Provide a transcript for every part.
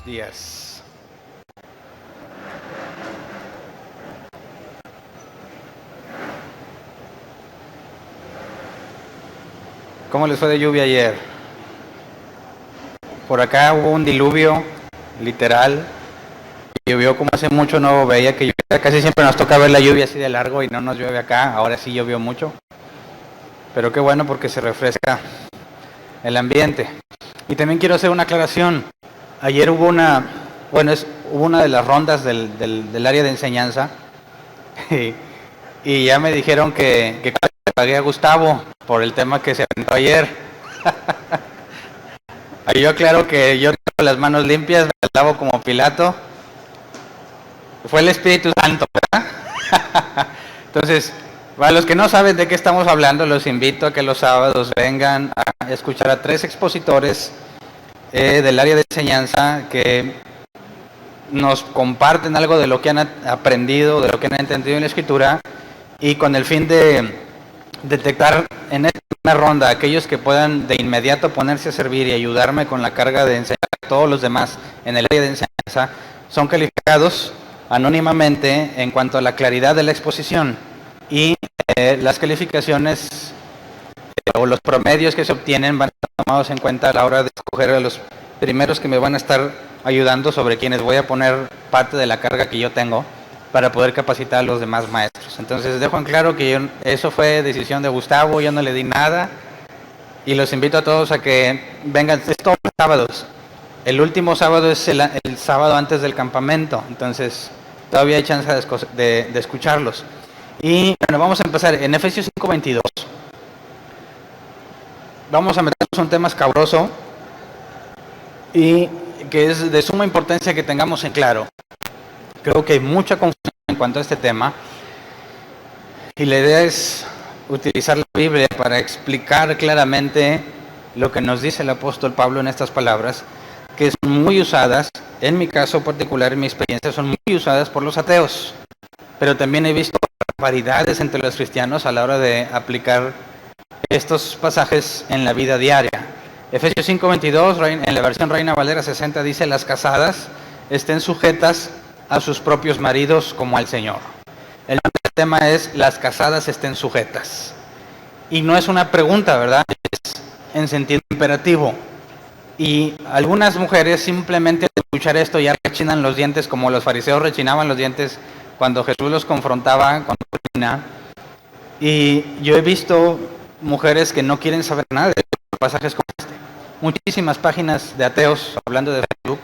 días. ¿Cómo les fue de lluvia ayer? Por acá hubo un diluvio, literal. Llovió como hace mucho no veía que lluviera. Casi siempre nos toca ver la lluvia así de largo y no nos llueve acá. Ahora sí llovió mucho. Pero qué bueno porque se refresca el ambiente. Y también quiero hacer una aclaración. Ayer hubo hubo una de las rondas del área de enseñanza y ya me dijeron que le pagué a Gustavo por el tema que se aventó ayer. Ahí yo aclaro que yo tengo las manos limpias, me lavo como Pilato. Fue el Espíritu Santo, ¿verdad? Entonces, para los que no saben de qué estamos hablando, los invito a que los sábados vengan a escuchar a 3 expositores del área de enseñanza que nos comparten algo de lo que han aprendido, de lo que han entendido en la Escritura, y con el fin de detectar en esta ronda aquellos que puedan de inmediato ponerse a servir y ayudarme con la carga de enseñar a todos los demás en el área de enseñanza, son calificados anónimamente en cuanto a la claridad de la exposición y las calificaciones o los promedios que se obtienen van a estar tomados en cuenta a la hora de escoger a los primeros que me van a estar ayudando, sobre quienes voy a poner parte de la carga que yo tengo para poder capacitar a los demás maestros. Entonces dejo en claro que eso fue decisión de Gustavo, yo no le di nada y los invito a todos a que vengan. Es todos los sábados. El último sábado es el sábado antes del campamento, entonces todavía hay chance de escucharlos. Y bueno, vamos a empezar en Efesios 5:22. Vamos a meternos un tema escabroso y que es de suma importancia que tengamos en claro. Creo que hay mucha confusión en cuanto a este tema y la idea es utilizar la Biblia para explicar claramente lo que nos dice el apóstol Pablo en estas palabras, que son muy usadas, en mi caso particular, en mi experiencia, son muy usadas por los ateos, pero también he visto variedades entre los cristianos a la hora de aplicar estos pasajes en la vida diaria. Efesios 5:22, en la versión Reina Valera 60, dice: las casadas estén sujetas a sus propios maridos como al Señor. El tema es: las casadas estén sujetas. Y no es una pregunta, ¿verdad? Es en sentido imperativo. Y algunas mujeres simplemente al escuchar esto ya rechinan los dientes, como los fariseos rechinaban los dientes cuando Jesús los confrontaba con la doctrina. Y yo he visto mujeres que no quieren saber nada de pasajes como este. Muchísimas páginas de ateos, hablando de Facebook,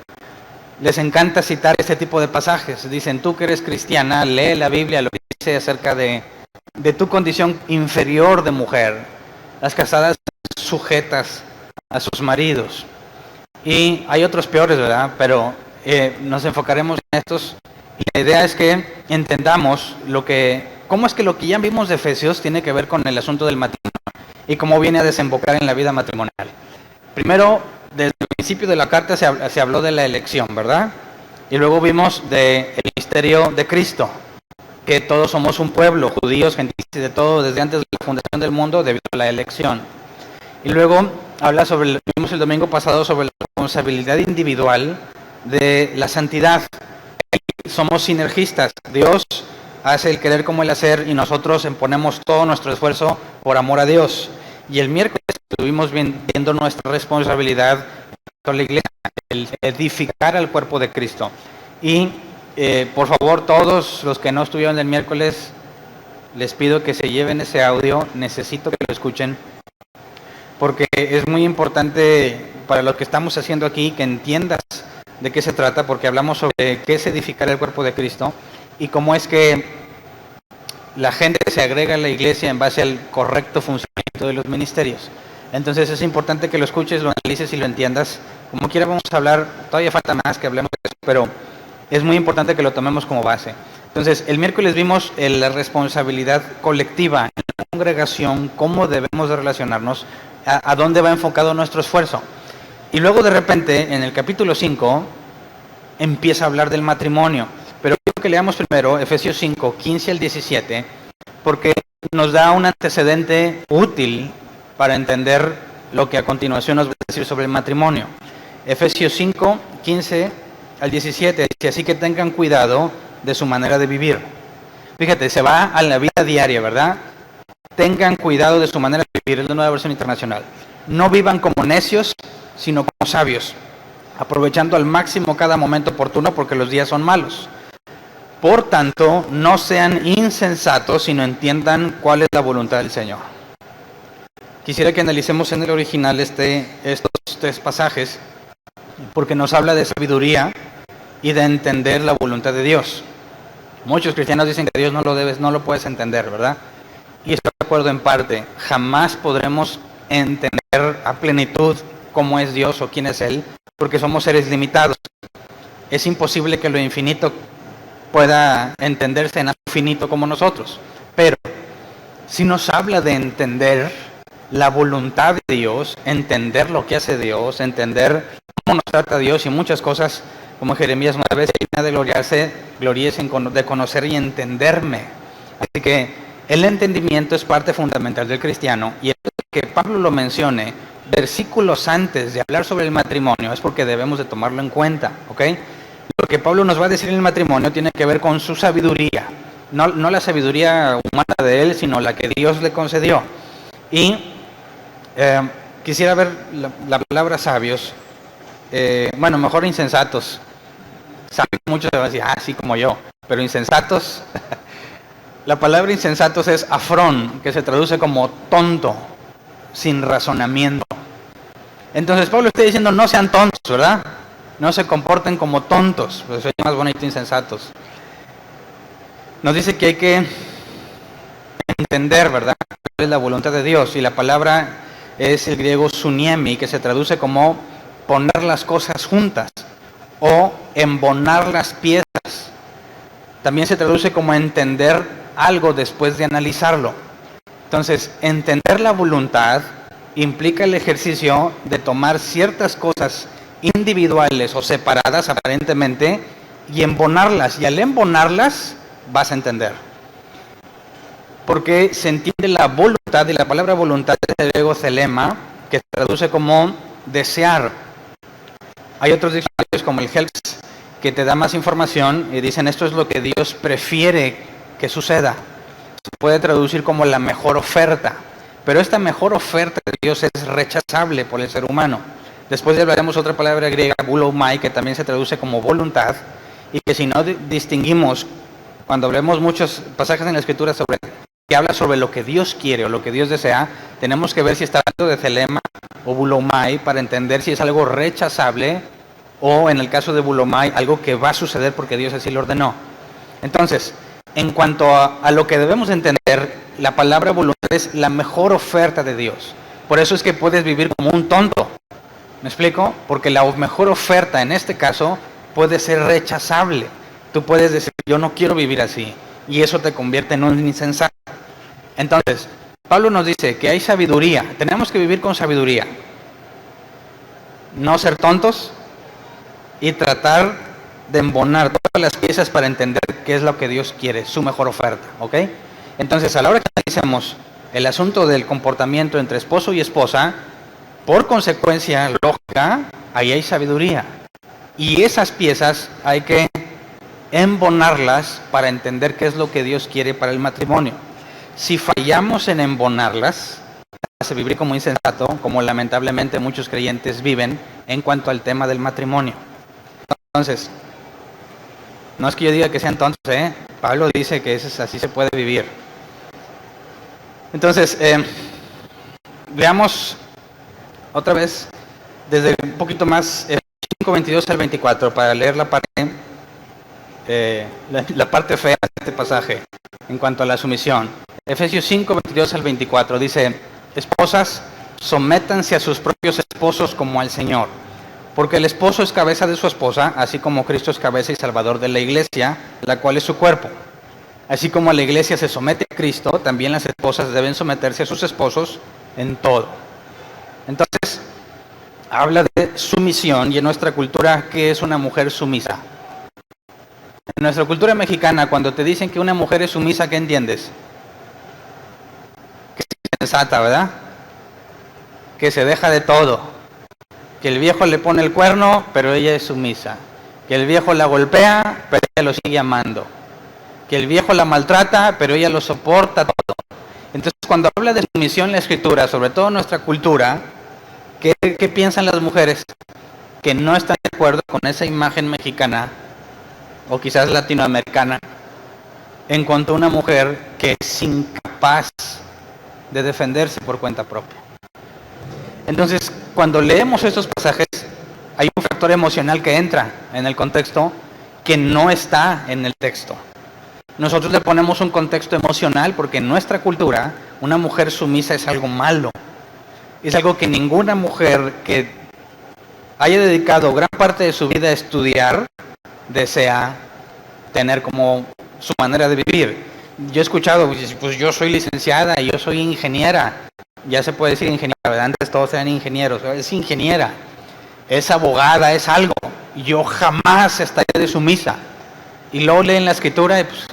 les encanta citar este tipo de pasajes. Dicen: tú que eres cristiana, lee la Biblia, lo que dice acerca de tu condición inferior de mujer. Las casadas sujetas a sus maridos. Y hay otros peores, ¿verdad? Pero nos enfocaremos en estos. Y la idea es que entendamos cómo es que lo que ya vimos de Efesios tiene que ver con el asunto del matrimonio y cómo viene a desembocar en la vida matrimonial. Primero, desde el principio de la carta se habló de la elección, ¿verdad? Y luego vimos del misterio de Cristo, que todos somos un pueblo, judíos, gentiles y de todo, desde antes de la fundación del mundo, debido a la elección. Y luego vimos el domingo pasado sobre la responsabilidad individual de la santidad. Somos sinergistas. Dios hace el querer como el hacer y nosotros ponemos todo nuestro esfuerzo por amor a Dios. Y el miércoles estuvimos viendo nuestra responsabilidad con la iglesia, el edificar al cuerpo de Cristo. Y por favor, todos los que no estuvieron el miércoles, les pido que se lleven ese audio. Necesito que lo escuchen, porque es muy importante para lo que estamos haciendo aquí, que entiendas de qué se trata, porque hablamos sobre qué es edificar el cuerpo de Cristo y cómo es que la gente se agrega a la iglesia en base al correcto funcionamiento de los ministerios. Entonces es importante que lo escuches, lo analices y lo entiendas. Como quiera vamos a hablar, todavía falta más que hablemos de eso, pero es muy importante que lo tomemos como base. Entonces, el miércoles vimos la responsabilidad colectiva en la congregación, cómo debemos de relacionarnos, a dónde va enfocado nuestro esfuerzo. Y luego de repente, en el capítulo 5, empieza a hablar del matrimonio. Pero quiero que leamos primero Efesios 5, 15 al 17, porque nos da un antecedente útil para entender lo que a continuación nos va a decir sobre el matrimonio. Efesios 5, 15 al 17, dice, así que tengan cuidado de su manera de vivir. Fíjate, se va a la vida diaria, ¿verdad? Tengan cuidado de su manera de vivir, es la Nueva Versión Internacional. No vivan como necios, sino como sabios, aprovechando al máximo cada momento oportuno porque los días son malos. Por tanto, no sean insensatos, sino entiendan cuál es la voluntad del Señor. Quisiera que analicemos en el original estos 3 pasajes, porque nos habla de sabiduría y de entender la voluntad de Dios. Muchos cristianos dicen que Dios no lo puedes entender, ¿verdad? Y estoy de acuerdo en parte. Jamás podremos entender a plenitud cómo es Dios o quién es Él, porque somos seres limitados. Es imposible que lo infinito pueda entenderse en algo finito como nosotros. Pero si nos habla de entender la voluntad de Dios, entender lo que hace Dios, entender cómo nos trata Dios y muchas cosas, como Jeremías 9, digna de gloriarse, gloríese de conocer y entenderme. Así que el entendimiento es parte fundamental del cristiano, y el que Pablo lo mencione versículos antes de hablar sobre el matrimonio es porque debemos de tomarlo en cuenta, ¿ok? Lo que Pablo nos va a decir en el matrimonio tiene que ver con su sabiduría, no la sabiduría humana de él, sino la que Dios le concedió. Y quisiera ver la palabra sabios, bueno, mejor insensatos. Sabios muchos van a decir, sí, como yo, pero insensatos, la palabra insensatos es afrón, que se traduce como tonto, sin razonamiento. Entonces Pablo está diciendo, no sean tontos, ¿verdad? No se comporten como tontos, pues es más bonito insensatos. Nos dice que hay que entender, ¿verdad?, cuál es la voluntad de Dios, y la palabra es el griego suniemi, que se traduce como poner las cosas juntas o embonar las piezas. También se traduce como entender algo después de analizarlo. Entonces, entender la voluntad implica el ejercicio de tomar ciertas cosas individuales o separadas aparentemente y embonarlas, y al embonarlas vas a entender. Porque se entiende la voluntad, y la palabra voluntad es el griego zelema, que se traduce como desear. Hay otros diccionarios como el Helps que te da más información y dicen esto es lo que Dios prefiere que suceda. Se puede traducir como la mejor oferta, pero esta mejor oferta de Dios es rechazable por el ser humano. Después hablaremos otra palabra griega, boulomai, que también se traduce como voluntad, y que si no distinguimos, cuando hablemos muchos pasajes en la Escritura que habla sobre lo que Dios quiere o lo que Dios desea, tenemos que ver si está hablando de zelema o boulomai para entender si es algo rechazable o, en el caso de boulomai, algo que va a suceder porque Dios así lo ordenó. Entonces, en cuanto a lo que debemos entender, la palabra voluntad es la mejor oferta de Dios. Por eso es que puedes vivir como un tonto. ¿Me explico? Porque la mejor oferta en este caso puede ser rechazable. Tú puedes decir, yo no quiero vivir así, y eso te convierte en un insensato. Entonces, Pablo nos dice que hay sabiduría, tenemos que vivir con sabiduría. No ser tontos y tratar de embonar todas las piezas para entender qué es lo que Dios quiere, su mejor oferta, ¿ok? Entonces, a la hora que analicemos el asunto del comportamiento entre esposo y esposa, por consecuencia lógica, ahí hay sabiduría. Y esas piezas hay que embonarlas para entender qué es lo que Dios quiere para el matrimonio. Si fallamos en embonarlas, se vivir como insensato, como lamentablemente muchos creyentes viven en cuanto al tema del matrimonio. Entonces, no es que yo diga que sean tontos, Pablo dice que así se puede vivir. Entonces, veamos otra vez desde un poquito más 5:22 al 24 para leer la parte fea de este pasaje en cuanto a la sumisión. Efesios 5:22 al 24 dice: esposas, sométanse a sus propios esposos como al Señor, porque el esposo es cabeza de su esposa, así como Cristo es cabeza y salvador de la iglesia, la cual es su cuerpo. Así como la iglesia se somete a Cristo, también las esposas deben someterse a sus esposos en todo. Entonces, habla de sumisión, y en nuestra cultura, ¿qué es una mujer sumisa? En nuestra cultura mexicana, cuando te dicen que una mujer es sumisa, ¿qué entiendes? Que es sensata, ¿verdad? Que se deja de todo. Que el viejo le pone el cuerno, pero ella es sumisa. que el viejo la golpea, pero ella lo sigue amando, que el viejo la maltrata, pero ella lo soporta todo. Entonces, cuando habla de sumisión en la Escritura, sobre todo en nuestra cultura, ¿qué piensan las mujeres? Que no están de acuerdo con esa imagen mexicana, o quizás latinoamericana, en cuanto a una mujer que es incapaz de defenderse por cuenta propia. Entonces, cuando leemos estos pasajes, hay un factor emocional que entra en el contexto que no está en el texto. Nosotros le ponemos un contexto emocional porque en nuestra cultura una mujer sumisa es algo malo. Es algo que ninguna mujer que haya dedicado gran parte de su vida a estudiar desea tener como su manera de vivir. Yo he escuchado, pues yo soy licenciada y yo soy ingeniera. Ya se puede decir ingeniera, ¿verdad? Antes todos eran ingenieros. Es ingeniera, es abogada, es algo. Yo jamás estaría de sumisa. Y luego leen la Escritura y pues,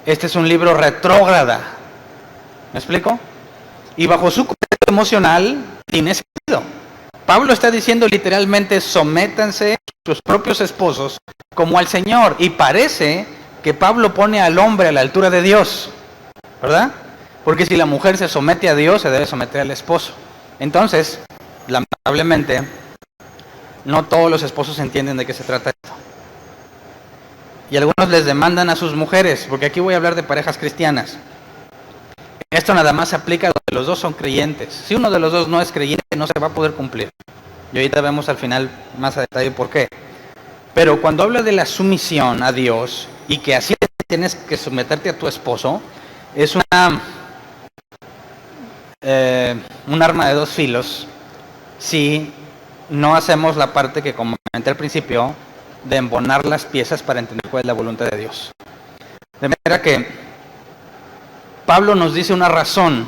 este es un libro retrógrada. ¿Me explico? Y bajo su contexto emocional tiene sentido. Pablo está diciendo literalmente, sométanse a sus propios esposos como al Señor. Y parece que Pablo pone al hombre a la altura de Dios, ¿verdad? Porque si la mujer se somete a Dios, se debe someter al esposo. Entonces, lamentablemente, no todos los esposos entienden de qué se trata esto. Y algunos les demandan a sus mujeres, porque aquí voy a hablar de parejas cristianas. Esto nada más se aplica donde los dos son creyentes. Si uno de los dos no es creyente, no se va a poder cumplir. Y ahorita vemos al final más a detalle por qué. Pero cuando habla de la sumisión a Dios y que así tienes que someterte a tu esposo, es un arma de dos filos si no hacemos la parte que comenté al principio de embonar las piezas para entender cuál es la voluntad de Dios. De manera que Pablo nos dice una razón.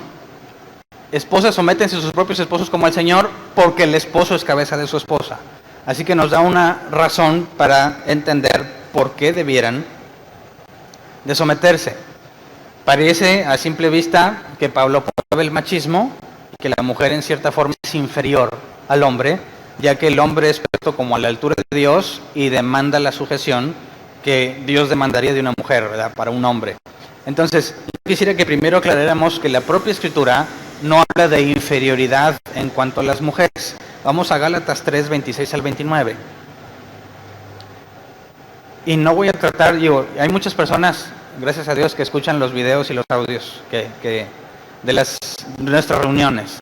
Esposas, sométense a sus propios esposos como al Señor, porque el esposo es cabeza de su esposa. Así que nos da una razón para entender por qué debieran de someterse. Parece a simple vista que Pablo promueve el machismo, que la mujer en cierta forma es inferior al hombre, ya que el hombre es puesto como a la altura de Dios y demanda la sujeción que Dios demandaría de una mujer, ¿verdad? Para un hombre. Entonces, yo quisiera que primero aclaráramos que la propia Escritura no habla de inferioridad en cuanto a las mujeres. Vamos a Gálatas 3, 26 al 29. Y no voy a tratar, hay muchas personas, gracias a Dios, que escuchan los videos y los audios de nuestras reuniones.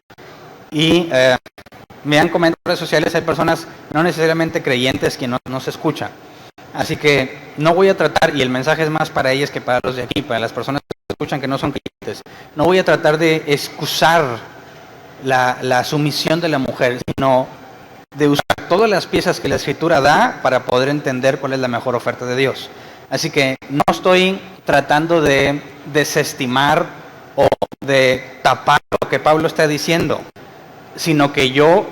Y me han comentado en redes sociales, hay personas no necesariamente creyentes que no nos escuchan. Así que no voy a tratar, y el mensaje es más para ellas que para los de aquí, para las personas que escuchan que no son creyentes. No voy a tratar de excusar la sumisión de la mujer, sino de usar todas las piezas que la Escritura da para poder entender cuál es la mejor oferta de Dios. Así que no estoy tratando de desestimar o de tapar lo que Pablo está diciendo, sino que yo,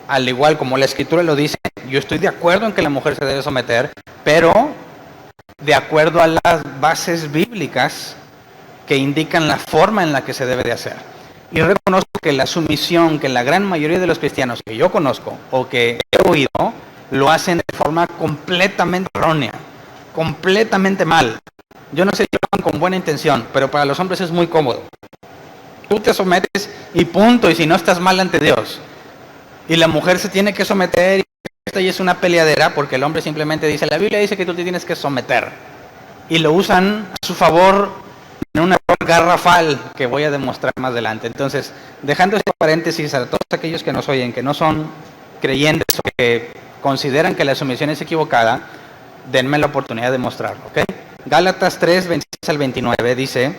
al igual como la Escritura lo dice, yo estoy de acuerdo en que la mujer se debe someter, pero de acuerdo a las bases bíblicas que indican la forma en la que se debe de hacer. Y reconozco que la sumisión que la gran mayoría de los cristianos que yo conozco o que he oído, lo hacen de forma completamente errónea, completamente mal. Yo no sé si lo hagan con buena intención, pero para los hombres es muy cómodo. Tú te sometes y punto, y si no estás mal ante Dios. Y la mujer se tiene que someter, y esta ya es una peleadera, porque el hombre simplemente dice, la Biblia dice que tú te tienes que someter. Y lo usan a su favor en un error garrafal que voy a demostrar más adelante. Entonces, dejando este paréntesis a todos aquellos que nos oyen, que no son creyentes o que consideran que la sumisión es equivocada, denme la oportunidad de mostrarlo, ¿ok? Gálatas 3, 26 al 29 dice,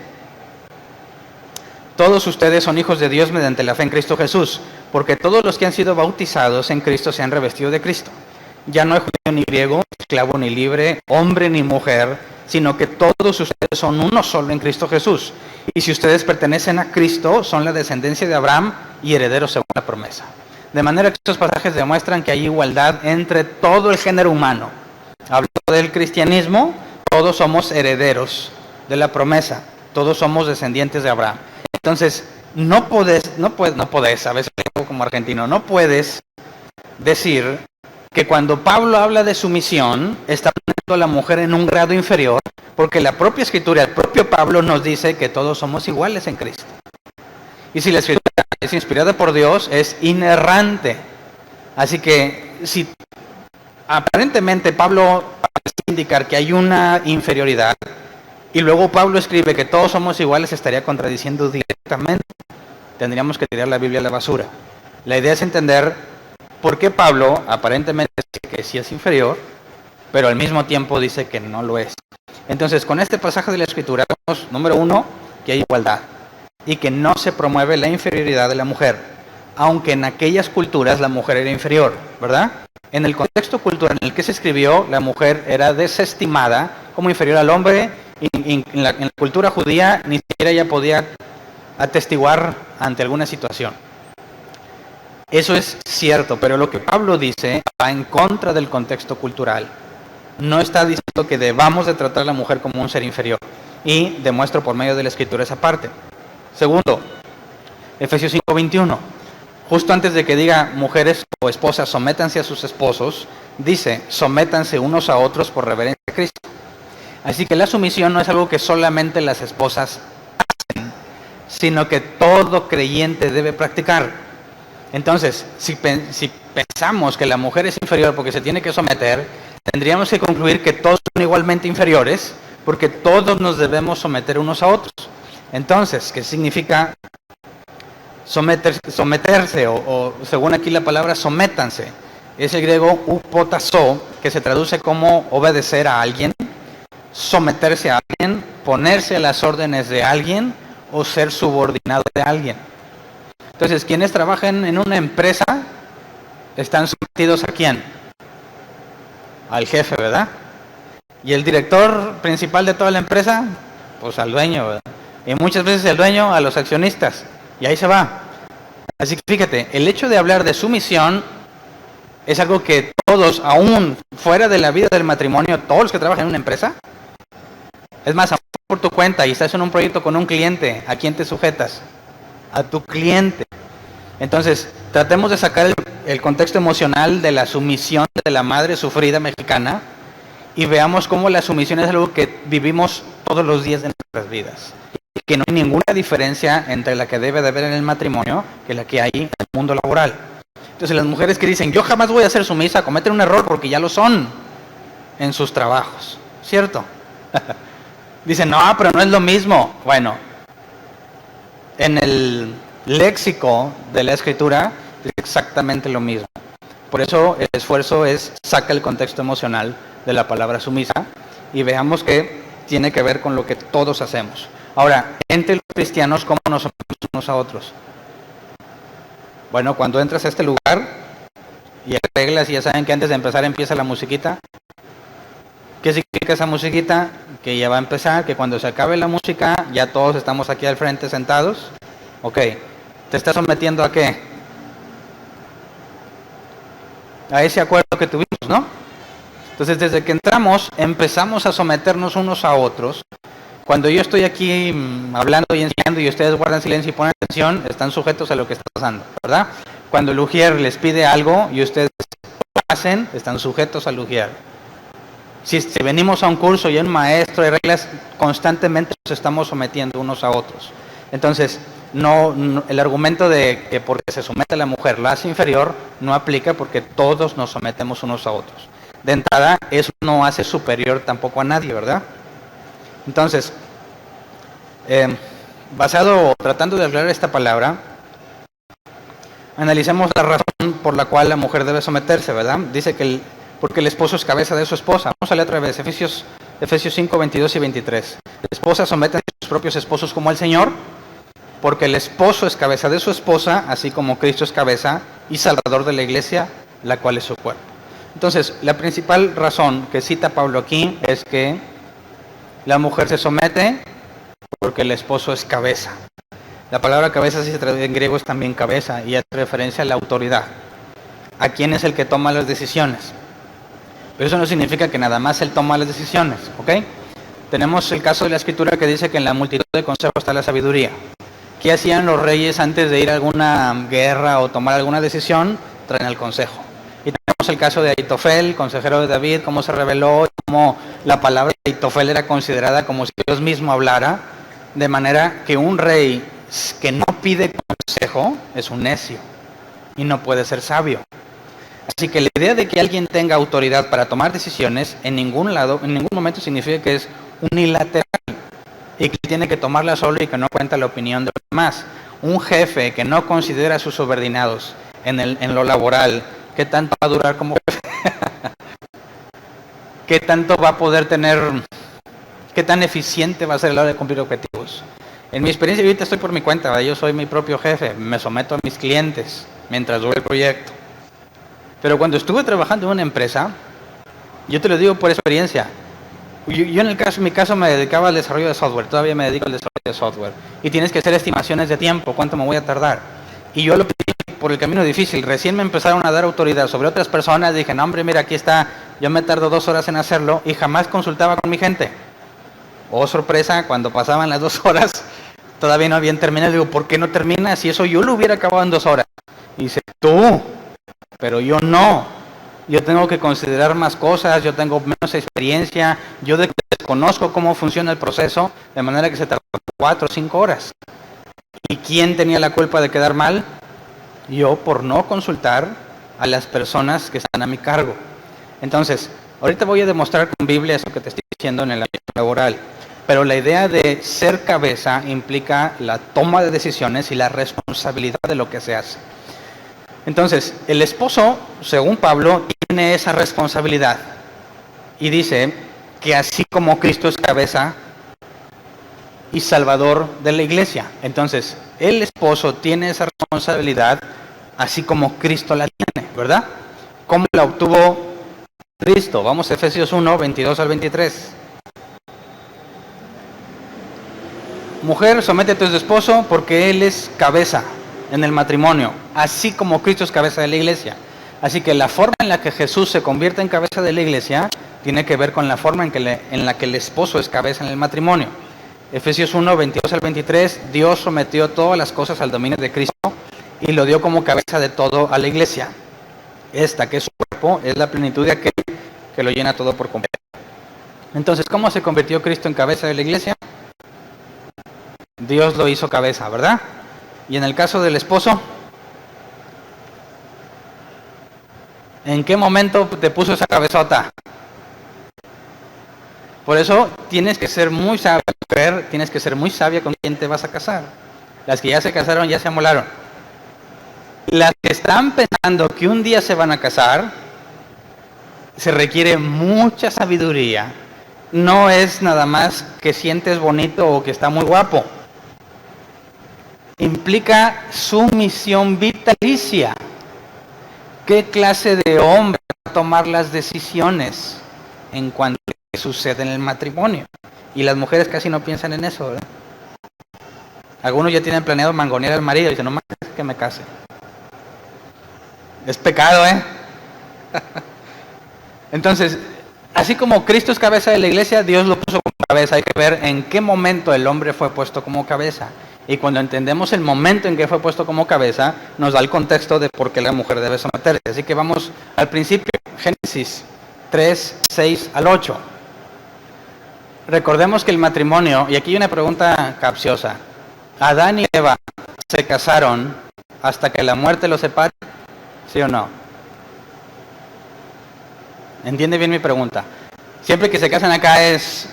todos ustedes son hijos de Dios mediante la fe en Cristo Jesús, porque todos los que han sido bautizados en Cristo se han revestido de Cristo. Ya no hay judío ni griego, esclavo ni libre, hombre ni mujer, sino que todos ustedes son uno solo en Cristo Jesús. Y si ustedes pertenecen a Cristo, son la descendencia de Abraham y herederos según la promesa. De manera que estos pasajes demuestran que hay igualdad entre todo el género humano. Hablando del cristianismo, todos somos herederos de la promesa, todos somos descendientes de Abraham. Entonces, no puedes, a veces como argentino, no puedes decir que cuando Pablo habla de sumisión, está poniendo a la mujer en un grado inferior, porque la propia Escritura, el propio Pablo nos dice que todos somos iguales en Cristo. Y si la Escritura es inspirada por Dios, es inerrante. Así que si aparentemente Pablo parece indicar que hay una inferioridad, y luego Pablo escribe que todos somos iguales, estaría contradiciendo directamente. Tendríamos que tirar la Biblia a la basura. La idea es entender por qué Pablo aparentemente dice que sí es inferior, pero al mismo tiempo dice que no lo es. Entonces, con este pasaje de la Escritura, vemos, número uno, que hay igualdad y que no se promueve la inferioridad de la mujer, aunque en aquellas culturas la mujer era inferior, ¿verdad? En el contexto cultural en el que se escribió, la mujer era desestimada como inferior al hombre, y en la cultura judía ni siquiera ella podía atestiguar ante alguna situación. Eso es cierto, pero lo que Pablo dice va en contra del contexto cultural. No está diciendo que debamos de tratar a la mujer como un ser inferior, y demuestro por medio de la Escritura esa parte. Segundo, Efesios 5:21. Justo antes de que diga mujeres o esposas sométanse a sus esposos, dice sométanse unos a otros por reverencia a Cristo. Así que la sumisión no es algo que solamente las esposas hacen, sino que todo creyente debe practicar. Entonces, si pensamos que la mujer es inferior porque se tiene que someter, tendríamos que concluir que todos son igualmente inferiores, porque todos nos debemos someter unos a otros. Entonces, ¿qué significa someterse? O según aquí la palabra sométanse, es el griego upotasso, que se traduce como obedecer a alguien, someterse a alguien, ponerse a las órdenes de alguien o ser subordinado de alguien. Entonces, quienes trabajan en una empresa están sometidos ¿a quién? Al jefe, ¿verdad? Y el director principal de toda la empresa, pues al dueño, ¿verdad? Y muchas veces el dueño a los accionistas, y ahí se va. Así que fíjate, el hecho de hablar de sumisión es algo que todos, aún fuera de la vida del matrimonio, todos los que trabajan en una empresa, es más, por tu cuenta y estás en un proyecto con un cliente, ¿a quién te sujetas? A tu cliente. Entonces, tratemos de sacar el contexto emocional de la sumisión de la madre sufrida mexicana y veamos cómo la sumisión es algo que vivimos todos los días de nuestras vidas. Y que no hay ninguna diferencia entre la que debe de haber en el matrimonio que la que hay en el mundo laboral. Entonces, las mujeres que dicen, yo jamás voy a ser sumisa, cometen un error porque ya lo son en sus trabajos, ¿cierto? Dicen, no, pero no es lo mismo. Bueno, en el léxico de la Escritura es exactamente lo mismo. Por eso el esfuerzo es, saca el contexto emocional de la palabra sumisa y veamos que tiene que ver con lo que todos hacemos. Ahora, entre los cristianos, ¿cómo nos sometemos unos a otros? Bueno, cuando entras a este lugar y hay reglas y ya saben que antes de empezar empieza la musiquita. ¿Qué significa esa musiquita? Que ya va a empezar, que cuando se acabe la música ya todos estamos aquí al frente sentados. Ok, ¿te estás sometiendo a qué? A ese acuerdo que tuvimos, ¿no? Entonces, desde que entramos, empezamos a someternos unos a otros. Cuando yo estoy aquí hablando y enseñando y ustedes guardan silencio y ponen atención, están sujetos a lo que está pasando, ¿verdad? Cuando el ujier les pide algo y ustedes lo hacen, están sujetos al ujier. Si venimos a un curso y hay un maestro de reglas, constantemente nos estamos sometiendo unos a otros. Entonces, el argumento de que porque se somete a la mujer la hace inferior no aplica porque todos nos sometemos unos a otros. De entrada, eso no hace superior tampoco a nadie, ¿verdad? Entonces, tratando de aclarar esta palabra, analicemos la razón por la cual la mujer debe someterse, ¿verdad? Dice que porque el esposo es cabeza de su esposa. Vamos a leer otra vez, Efesios 5, 22 y 23. La esposa somete a sus propios esposos como al Señor, porque el esposo es cabeza de su esposa, así como Cristo es cabeza y salvador de la iglesia, la cual es su cuerpo. Entonces, la principal razón que cita Pablo aquí es que la mujer se somete porque el esposo es cabeza. La palabra cabeza, si se traduce en griego, es también cabeza y hace referencia a la autoridad. ¿A quién es el que toma las decisiones? Pero eso no significa que nada más él toma las decisiones, ¿ok? Tenemos el caso de la Escritura que dice que en la multitud de consejos está la sabiduría. ¿Qué hacían los reyes antes de ir a alguna guerra o tomar alguna decisión? Traen el consejo. Y tenemos Tenemos el caso de Ahitofel, consejero de David, cómo se reveló, cómo la palabra de Ahitofel era considerada como si Dios mismo hablara, de manera que un rey que no pide consejo es un necio y no puede ser sabio. Así que la idea de que alguien tenga autoridad para tomar decisiones en ningún lado, en ningún momento significa que es unilateral y que tiene que tomarla solo y que no cuenta la opinión de los demás. Un jefe que no considera a sus subordinados en lo laboral, ¿qué tanto va a durar como jefe? ¿Qué tanto va a poder tener? ¿Qué tan eficiente va a ser a la hora de cumplir objetivos? En mi experiencia, ahorita estoy por mi cuenta, ¿verdad? Yo soy mi propio jefe, me someto a mis clientes mientras dure el proyecto. Pero cuando estuve trabajando en una empresa, yo te lo digo por experiencia, yo en mi caso me dedicaba al desarrollo de software, todavía me dedico al desarrollo de software, y tienes que hacer estimaciones de tiempo, cuánto me voy a tardar. Y yo lo pedí por el camino difícil, recién me empezaron a dar autoridad sobre otras personas, dije, no hombre, mira, aquí está, yo me tardo 2 horas en hacerlo, y jamás consultaba con mi gente. Oh, sorpresa, cuando pasaban las 2 horas, todavía no habían terminado. Digo, ¿por qué no termina? Si eso yo lo hubiera acabado en 2 horas. Y dice, tú, pero yo no. Yo tengo que considerar más cosas, yo tengo menos experiencia, yo desconozco cómo funciona el proceso, de manera que se tardó 4 o 5 horas. ¿Y quién tenía la culpa de quedar mal? Yo, por no consultar a las personas que están a mi cargo. Entonces, ahorita voy a demostrar con Biblia eso que te estoy diciendo en el ámbito laboral. Pero la idea de ser cabeza implica la toma de decisiones y la responsabilidad de lo que se hace. Entonces, el esposo, según Pablo, tiene esa responsabilidad. Y dice que así como Cristo es cabeza y salvador de la iglesia. Entonces, el esposo tiene esa responsabilidad así como Cristo la tiene, ¿verdad? ¿Cómo la obtuvo Cristo? Vamos a Efesios 1, 22 al 23. Mujer, sométete a tu esposo porque él es cabeza en el matrimonio, así como Cristo es cabeza de la iglesia. Así que la forma en la que Jesús se convierte en cabeza de la iglesia tiene que ver con la forma en la que el esposo es cabeza en el matrimonio. Efesios 1, 22 al 23, Dios sometió todas las cosas al dominio de Cristo y lo dio como cabeza de todo a la iglesia. Esta, que es su cuerpo, es la plenitud de aquel que lo llena todo por completo. Entonces, ¿cómo se convirtió Cristo en cabeza de la iglesia? Dios lo hizo cabeza, ¿verdad? Y en el caso del esposo, ¿en qué momento te puso esa cabezota? Por eso tienes que ser muy sabia, tienes que ser muy sabia con quién te vas a casar. Las que ya se casaron ya se amolaron. Las que están pensando que un día se van a casar, se requiere mucha sabiduría. No es nada más que sientes bonito o que está muy guapo. Implica sumisión vitalicia. ¿Qué clase de hombre va a tomar las decisiones en cuanto a lo que sucede en el matrimonio? Y las mujeres casi no piensan en eso, ¿verdad? Algunos ya tienen planeado mangonear al marido y dicen, no más que me case. Es pecado, ¿eh? Entonces, así como Cristo es cabeza de la iglesia, Dios lo puso como cabeza. Hay que ver en qué momento el hombre fue puesto como cabeza. Y cuando entendemos el momento en que fue puesto como cabeza, nos da el contexto de por qué la mujer debe someterse. Así que vamos al principio, Génesis 3, 6 al 8. Recordemos que el matrimonio, y aquí hay una pregunta capciosa, ¿Adán y Eva se casaron hasta que la muerte los separe? ¿Sí o no? ¿Entiende bien mi pregunta? Siempre que se casan acá es,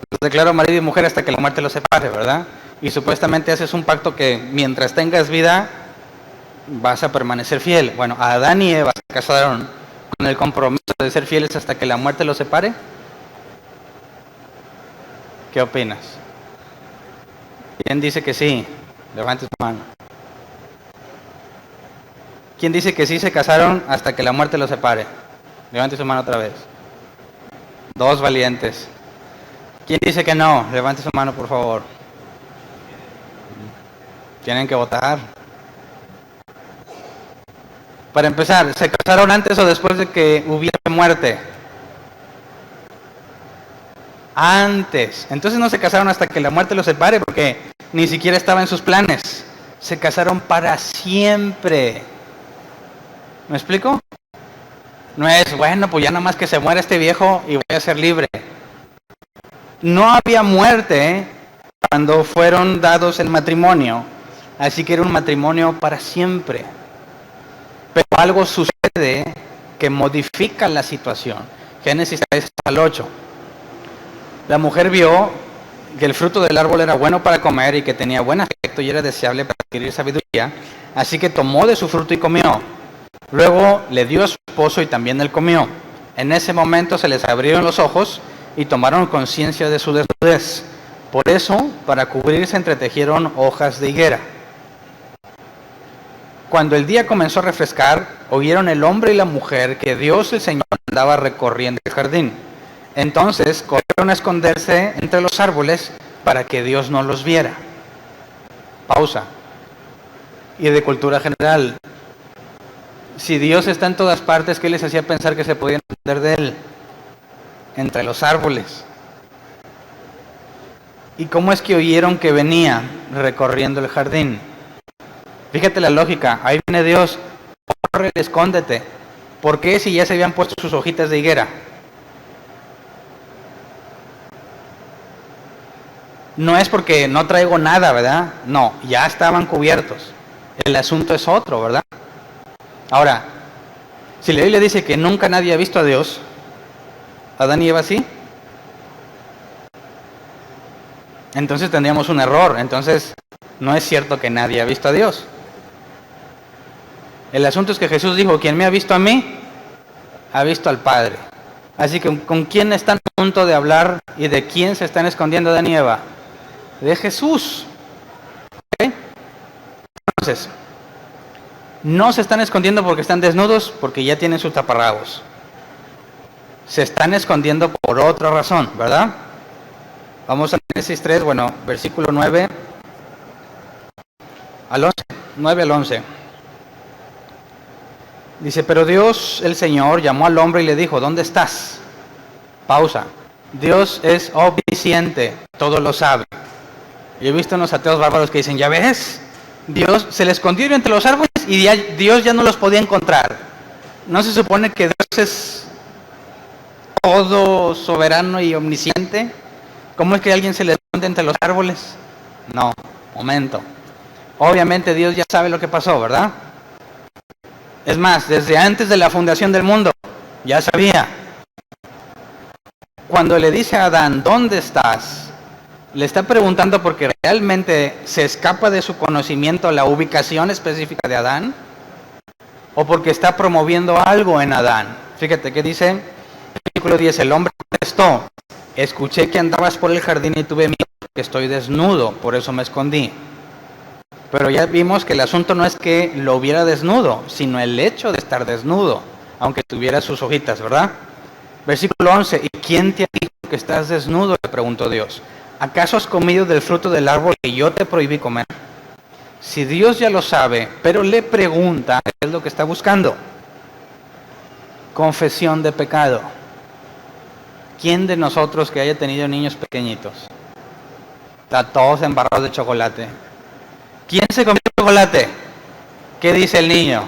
los declaro marido y mujer hasta que la muerte los separe, ¿verdad? Y supuestamente haces un pacto que mientras tengas vida vas a permanecer fiel. Bueno, Adán y Eva se casaron con el compromiso de ser fieles hasta que la muerte los separe. ¿Qué opinas? ¿Quién dice que sí? Levante su mano. ¿Quién dice que sí se casaron hasta que la muerte los separe? Levante su mano otra vez. 2 valientes. ¿Quién dice que no? Levante su mano, por favor. Tienen que votar. Para empezar, ¿se casaron antes o después de que hubiera muerte? Antes. Entonces no se casaron hasta que la muerte los separe porque ni siquiera estaba en sus planes. Se casaron para siempre. ¿Me explico? No es, bueno, pues ya nada más que se muera este viejo y voy a ser libre. No había muerte cuando fueron dados el matrimonio, así que era un matrimonio para siempre. Pero algo sucede que modifica la situación. Génesis 3 al 8. La mujer vio que el fruto del árbol era bueno para comer y que tenía buen aspecto y era deseable para adquirir sabiduría, así que tomó de su fruto y comió. Luego le dio a su esposo y también él comió. En ese momento se les abrieron los ojos y tomaron conciencia de su desnudez. Por eso, para cubrirse, entretejieron hojas de higuera. Cuando el día comenzó a refrescar, oyeron el hombre y la mujer que Dios el Señor andaba recorriendo el jardín. Entonces corrieron a esconderse entre los árboles para que Dios no los viera. Pausa. Y de cultura general. Si Dios está en todas partes, ¿qué les hacía pensar que se podían esconder de Él? Entre los árboles. ¿Y cómo es que oyeron que venía recorriendo el jardín? Fíjate la lógica, ahí viene Dios, corre, escóndete. ¿Por qué si ya se habían puesto sus hojitas de higuera? No es porque no traigo nada, ¿verdad? No, ya estaban cubiertos. El asunto es otro, ¿verdad? Ahora, si la Biblia dice que nunca nadie ha visto a Dios, ¿Adán y Eva sí? Entonces tendríamos un error. Entonces, no es cierto que nadie ha visto a Dios. El asunto es que Jesús dijo, quien me ha visto a mí, ha visto al Padre. Así que, ¿con quién están a punto de hablar y de quién se están escondiendo Adán y Eva? De Jesús. ¿Okay? Entonces, no se están escondiendo porque están desnudos, porque ya tienen sus taparrabos. Se están escondiendo por otra razón, ¿verdad? Vamos a Génesis 3, versículo 9 al 11. 9 al 11. Dice, pero Dios, el Señor, llamó al hombre y le dijo, ¿dónde estás? Pausa. Dios es omnisciente, todo lo sabe. Yo he visto unos ateos bárbaros que dicen, ¿ya ves? Dios se le escondió entre los árboles y Dios ya no los podía encontrar. ¿No se supone que Dios es todo soberano y omnisciente? ¿Cómo es que alguien se le esconde entre los árboles? No, momento. Obviamente Dios ya sabe lo que pasó, ¿verdad? Es más, desde antes de la fundación del mundo, ya sabía. Cuando le dice a Adán, ¿dónde estás? Le está preguntando porque realmente se escapa de su conocimiento la ubicación específica de Adán, o porque está promoviendo algo en Adán. Fíjate que dice, versículo 10, el hombre contestó, escuché que andabas por el jardín y tuve miedo porque estoy desnudo, por eso me escondí. Pero ya vimos que el asunto no es que lo viera desnudo, sino el hecho de estar desnudo, aunque tuviera sus hojitas, ¿verdad? Versículo 11, ¿y quién te ha dicho que estás desnudo?, le preguntó Dios. ¿Acaso has comido del fruto del árbol que yo te prohibí comer? Si Dios ya lo sabe, pero le pregunta, ¿qué es lo que está buscando? Confesión de pecado. ¿Quién de nosotros que haya tenido niños pequeñitos? Está todos embarrados de chocolate. ¿Quién se comió el chocolate? ¿Qué dice el niño?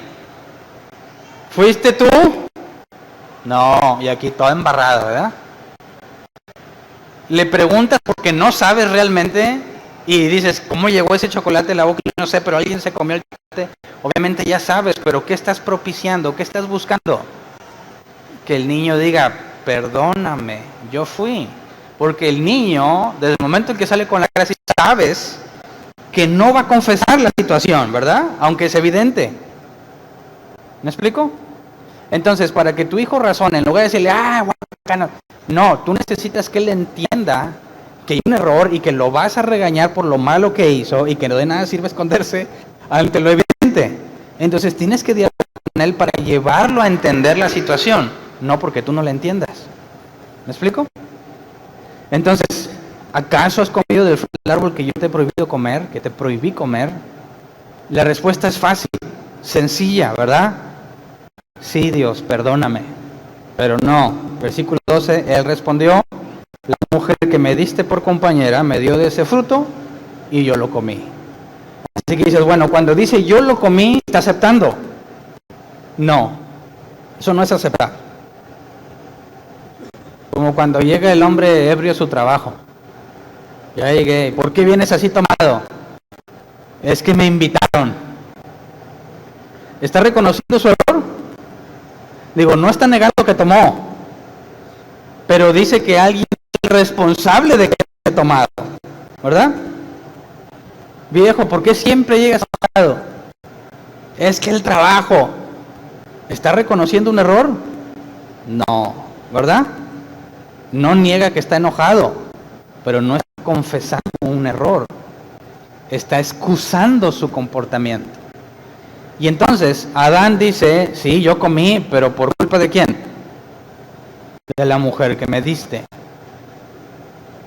¿Fuiste tú? No, y aquí todo embarrado, ¿verdad? Le preguntas porque no sabes realmente y dices, ¿cómo llegó ese chocolate a la boca? No sé, pero alguien se comió el chocolate. Obviamente ya sabes, pero ¿qué estás propiciando? ¿Qué estás buscando? Que el niño diga, perdóname, yo fui. Porque el niño, desde el momento en que sale con la cara así, sabes que no va a confesar la situación, ¿verdad? Aunque es evidente. ¿Me explico? Entonces, para que tu hijo razone, en lugar de decirle, bueno, no, tú necesitas que él entienda que hay un error y que lo vas a regañar por lo malo que hizo y que no de nada sirve esconderse ante lo evidente. Entonces, tienes que dialogar con él para llevarlo a entender la situación, no porque tú no la entiendas. ¿Me explico? Entonces, ¿acaso has comido del fruto del árbol que yo te he prohibido comer, que te prohibí comer? La respuesta es fácil, sencilla, ¿verdad? Sí, Dios, perdóname. Pero no, versículo 12, él respondió, la mujer que me diste por compañera me dio de ese fruto y yo lo comí. Así que dices, bueno, cuando dice yo lo comí, está aceptando. No, eso no es aceptar. Como cuando llega el hombre ebrio a su trabajo. Ya llegué, ¿por qué vienes así tomado? Es que me invitaron. ¿Está reconociendo su error? Digo, no está negando que tomó, pero dice que alguien es responsable de que haya tomado, ¿verdad? Viejo, ¿por qué siempre llegas tomado? Es que el trabajo. ¿Está reconociendo un error? No, ¿verdad? No niega que está enojado, pero no está confesando un error. Está excusando su comportamiento. Y entonces Adán dice, sí, yo comí, pero ¿por culpa de quién? De la mujer que me diste.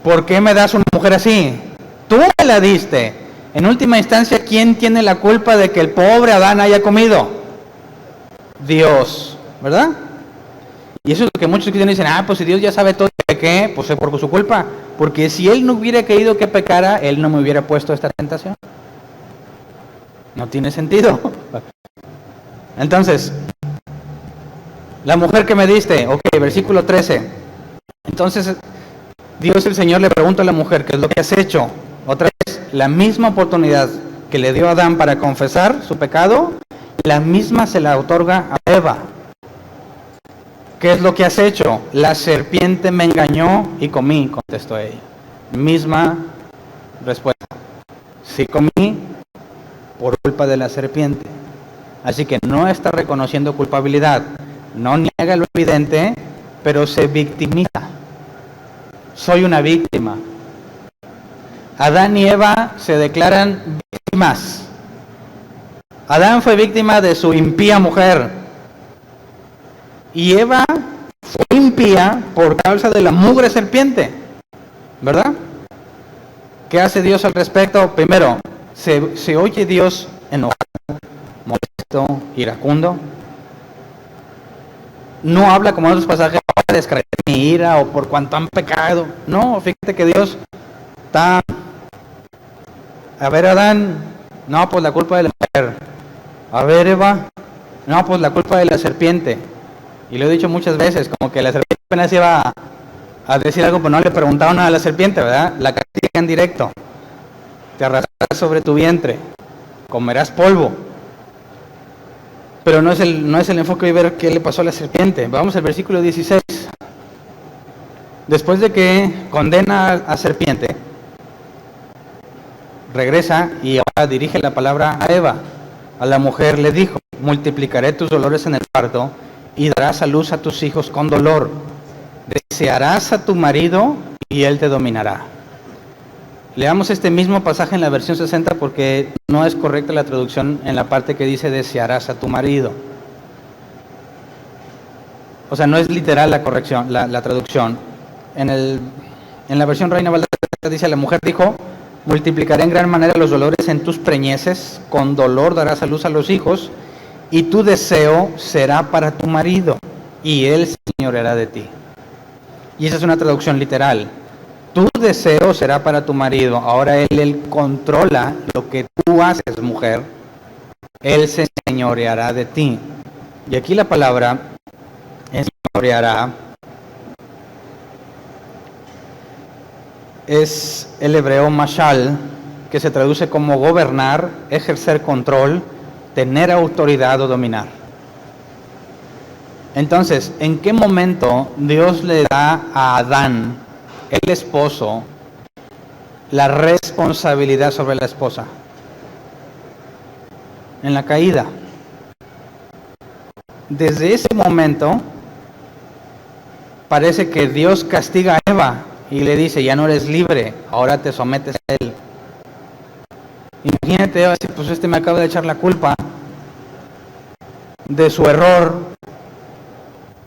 ¿Por qué me das una mujer así? Tú me la diste. En última instancia, ¿quién tiene la culpa de que el pobre Adán haya comido? Dios, ¿verdad? Y eso es lo que muchos cristianos dicen, pues si Dios ya sabe todo, ¿de qué? Pues es por su culpa. Porque si Él no hubiera querido que pecara, Él no me hubiera puesto esta tentación. No tiene sentido. Entonces, la mujer que me diste, ok, versículo 13. Entonces, Dios el Señor le pregunta a la mujer, ¿qué es lo que has hecho? Otra vez, la misma oportunidad que le dio a Adán para confesar su pecado, la misma se la otorga a Eva. ¿Qué es lo que has hecho? La serpiente me engañó y comí, contestó ella. Misma respuesta. Sí comí por culpa de la serpiente. Así que no está reconociendo culpabilidad. No niega lo evidente, pero se victimiza. Soy una víctima. Adán y Eva se declaran víctimas. Adán fue víctima de su impía mujer. Y Eva fue impía por causa de la mugre serpiente. ¿Verdad? ¿Qué hace Dios al respecto? Primero, se oye Dios enojado, molesto, iracundo. No habla como en otros pasajes para descargar mi ira o por cuanto han pecado. No, fíjate que Dios está... A ver, Adán, no, pues la culpa de la mujer. A ver, Eva, no, pues la culpa de la serpiente. Y lo he dicho muchas veces, como que la serpiente apenas iba a decir algo, pero no le preguntaban nada a la serpiente, ¿verdad? La castigan directo. Te arrastrarás sobre tu vientre, comerás polvo. Pero no es el enfoque de ver qué le pasó a la serpiente. Vamos al versículo 16. Después de que condena a serpiente, regresa y ahora dirige la palabra a Eva. A la mujer le dijo, multiplicaré tus dolores en el parto y darás a luz a tus hijos con dolor. Desearás a tu marido y él te dominará. Leamos este mismo pasaje en la versión 60 porque no es correcta la traducción en la parte que dice desearás a tu marido. O sea, no es literal la corrección, la traducción. En la versión Reina Valera dice, la mujer dijo, multiplicaré en gran manera los dolores en tus preñeces, con dolor darás a luz a los hijos, y tu deseo será para tu marido, y él se señoreará de ti. Y esa es una traducción literal. Tu deseo será para tu marido. Ahora él controla lo que tú haces, mujer. Él se señoreará de ti. Y aquí la palabra señoreará es el hebreo mashal, que se traduce como gobernar, ejercer control, tener autoridad o dominar. Entonces, ¿en qué momento Dios le da a Adán, el esposo, la responsabilidad sobre la esposa? En la caída. Desde ese momento, parece que Dios castiga a Eva y le dice, ya no eres libre, ahora te sometes a él. Imagínate, Eva, pues me acaba de echar la culpa de su error.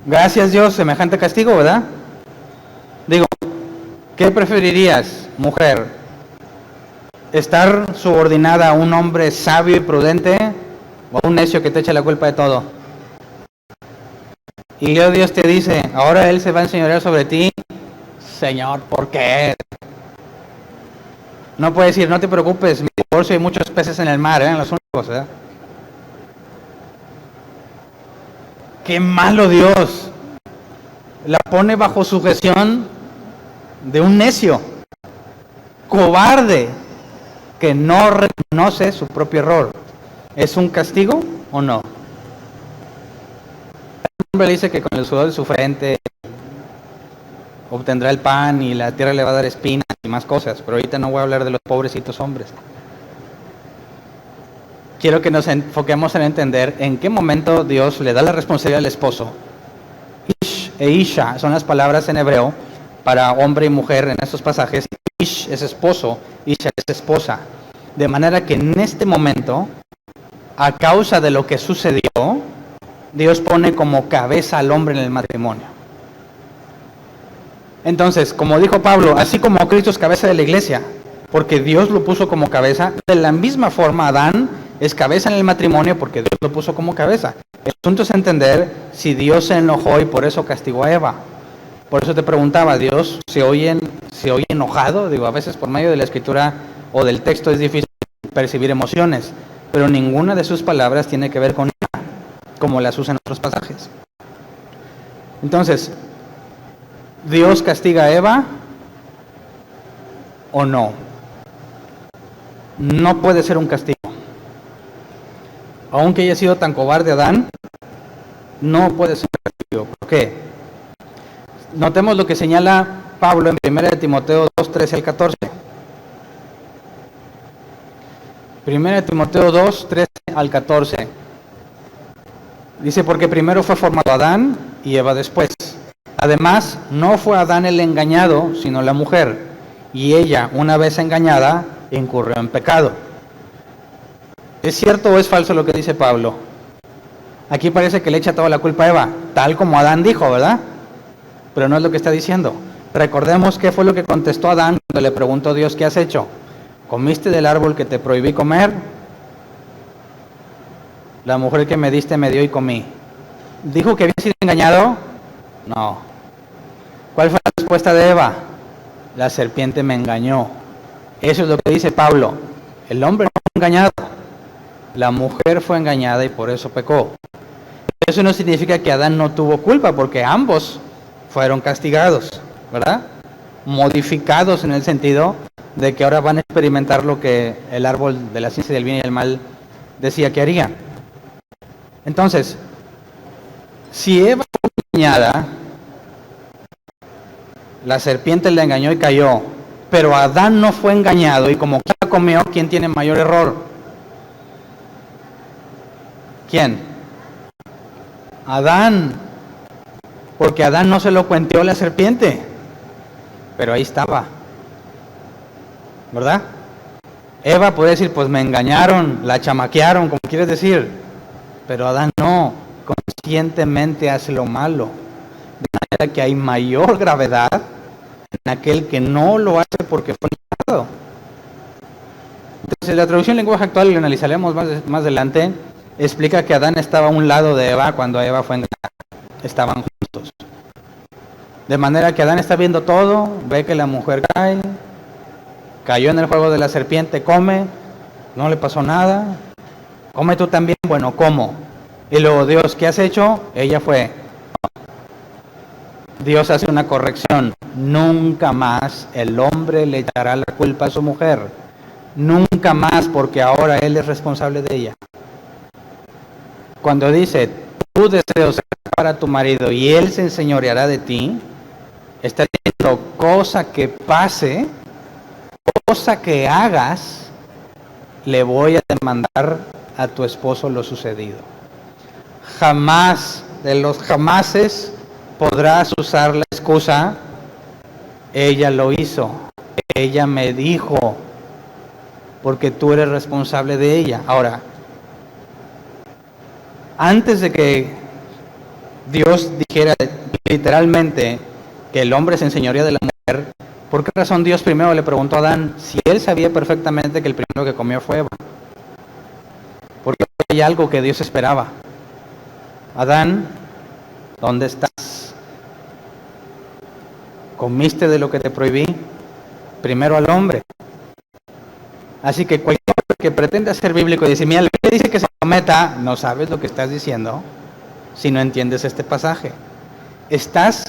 Gracias Dios, semejante castigo, ¿verdad? Digo, ¿qué preferirías, mujer? ¿Estar subordinada a un hombre sabio y prudente o a un necio que te echa la culpa de todo? Y luego Dios te dice, ahora Él se va a enseñorear sobre ti. Señor, ¿por qué? No puede decir, no te preocupes, mi divorcio hay muchos peces en el mar, en los únicos, ¿verdad? ¡Qué malo Dios! La pone bajo sujeción de un necio, cobarde, que no reconoce su propio error. ¿Es un castigo o no? El hombre le dice que con el sudor de su frente obtendrá el pan y la tierra le va a dar espinas y más cosas, pero ahorita no voy a hablar de los pobrecitos hombres. Quiero que nos enfoquemos en entender en qué momento Dios le da la responsabilidad al esposo. Ish e Isha son las palabras en hebreo para hombre y mujer en estos pasajes. Ish es esposo, Isha es esposa. De manera que en este momento, a causa de lo que sucedió, Dios pone como cabeza al hombre en el matrimonio. Entonces, como dijo Pablo, así como Cristo es cabeza de la iglesia, porque Dios lo puso como cabeza, de la misma forma Adán es cabeza en el matrimonio porque Dios lo puso como cabeza. El asunto es entender si Dios se enojó y por eso castigó a Eva. Por eso te preguntaba, ¿Dios se oye enojado? Digo, a veces por medio de la escritura o del texto es difícil percibir emociones, pero ninguna de sus palabras tiene que ver con ira, como las usa en otros pasajes. Entonces, ¿Dios castiga a Eva o no? No puede ser un castigo. Aunque haya sido tan cobarde Adán, no puede ser un castigo. ¿Por qué? Notemos lo que señala Pablo en 1 Timoteo 2, 13 al 14. 1 Timoteo 2, 13 al 14. Dice, porque primero fue formado Adán y Eva después. Además, no fue Adán el engañado, sino la mujer. Y ella, una vez engañada, incurrió en pecado. ¿Es cierto o es falso lo que dice Pablo? Aquí parece que le echa toda la culpa a Eva, tal como Adán dijo, ¿verdad? Pero no es lo que está diciendo. Recordemos qué fue lo que contestó Adán cuando le preguntó a Dios, ¿qué has hecho? ¿Comiste del árbol que te prohibí comer? La mujer que me diste me dio y comí. ¿Dijo que había sido engañado? No. ¿Cuál fue la respuesta de Eva? La serpiente me engañó. Eso es lo que dice Pablo. El hombre no fue engañado. La mujer fue engañada y por eso pecó. Eso no significa que Adán no tuvo culpa, porque ambos fueron castigados, ¿verdad? Modificados en el sentido de que ahora van a experimentar lo que el árbol de la ciencia del bien y del mal decía que haría. Entonces, si Eva fue engañada, la serpiente le engañó y cayó, pero Adán no fue engañado y como la comió, ¿quién tiene mayor error? ¿Quién? Adán, porque Adán no se lo cuenteó la serpiente, pero ahí estaba, ¿verdad? Eva puede decir, pues me engañaron, la chamaquearon, como quieres decir, pero Adán no, conscientemente hace lo malo, de manera que hay mayor gravedad en aquel que no lo hace porque fue engañado. Entonces la traducción lenguaje actual, y lo analizaremos más adelante, explica que Adán estaba a un lado de Eva cuando Eva fue engañada. Estaban juntos. De manera que Adán está viendo todo, ve que la mujer cayó en el juego de la serpiente, come, no le pasó nada. Come tú también, bueno, ¿cómo? Y luego, Dios, ¿qué has hecho? Ella fue. Dios hace una corrección. Nunca más el hombre le echará la culpa a su mujer. Nunca más, porque ahora él es responsable de ella. Cuando dice, tu deseo será para tu marido y él se enseñoreará de ti, está diciendo, cosa que pase, cosa que hagas, le voy a demandar a tu esposo lo sucedido. Jamás, de los jamases, podrás usar la excusa, ella lo hizo, ella me dijo, porque tú eres responsable de ella. Ahora, antes de que Dios dijera literalmente que el hombre se enseñorea de la mujer, ¿por qué razón Dios primero le preguntó a Adán si él sabía perfectamente que el primero que comió fue Eva? Porque hay algo que Dios esperaba. Adán, ¿dónde estás? ¿Comiste de lo que te prohibí? Primero al hombre. Así que cualquier hombre que pretenda ser bíblico y dice, mira, el que dice que se cometa, no sabes lo que estás diciendo. si no entiendes este pasaje. Estás,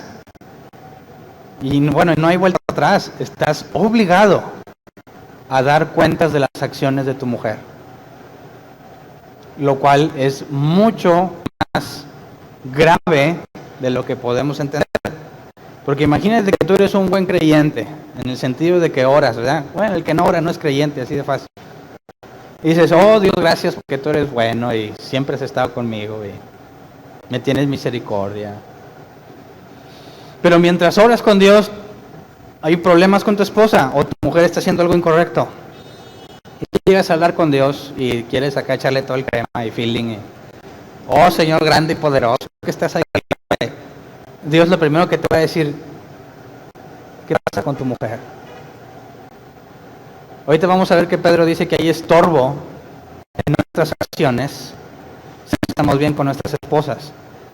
y bueno, no hay vuelta atrás, estás obligado a dar cuentas de las acciones de tu mujer, lo cual es mucho más grave de lo que podemos entender. Porque imagínate que tú eres un buen creyente, en el sentido de que oras, ¿verdad? Bueno, el que no ora no es creyente, así de fácil. Y dices, oh Dios, gracias porque tú eres bueno y siempre has estado conmigo y me tienes misericordia. Pero mientras oras con Dios, hay problemas con tu esposa o tu mujer está haciendo algo incorrecto. Y tú llegas a hablar con Dios y quieres acá echarle todo el crema y feeling. Y, oh Señor grande y poderoso, que estás ahí. Dios lo primero que te va a decir, ¿qué pasa con tu mujer? Ahorita vamos a ver que Pedro dice que hay estorbo en nuestras acciones si estamos bien con nuestras esposas.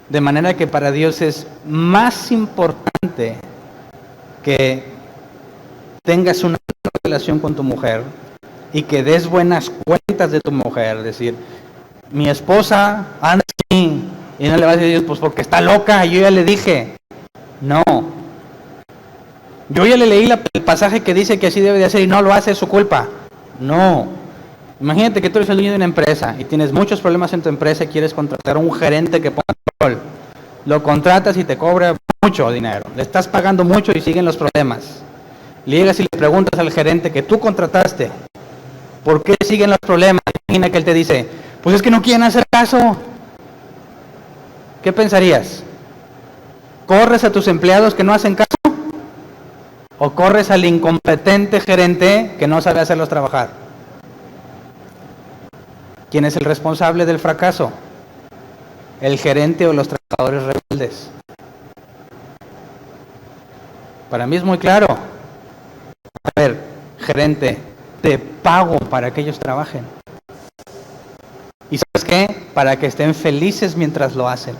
De manera que para Dios es más importante que tengas una relación con tu mujer y que des buenas cuentas de tu mujer. Es decir, mi esposa anda así, y no le vas a decir a Dios, pues porque está loca, yo ya le dije. No. Yo ya le leí el pasaje que dice que así debe de hacer y no lo hace, es su culpa. No. Imagínate que tú eres el dueño de una empresa y tienes muchos problemas en tu empresa y quieres contratar a un gerente que ponga control. Lo contratas y te cobra mucho dinero. Le estás pagando mucho y siguen los problemas. Le llegas y le preguntas al gerente que tú contrataste, ¿por qué siguen los problemas? Imagina que él te dice, pues es que no quieren hacer caso. ¿Qué pensarías? ¿Corres a tus empleados que no hacen caso? ¿O corres al incompetente gerente que no sabe hacerlos trabajar? ¿Quién es el responsable del fracaso? ¿El gerente o los trabajadores rebeldes? Para mí es muy claro. A ver, gerente, te pago para que ellos trabajen. ¿Y sabes qué? Para que estén felices mientras lo hacen.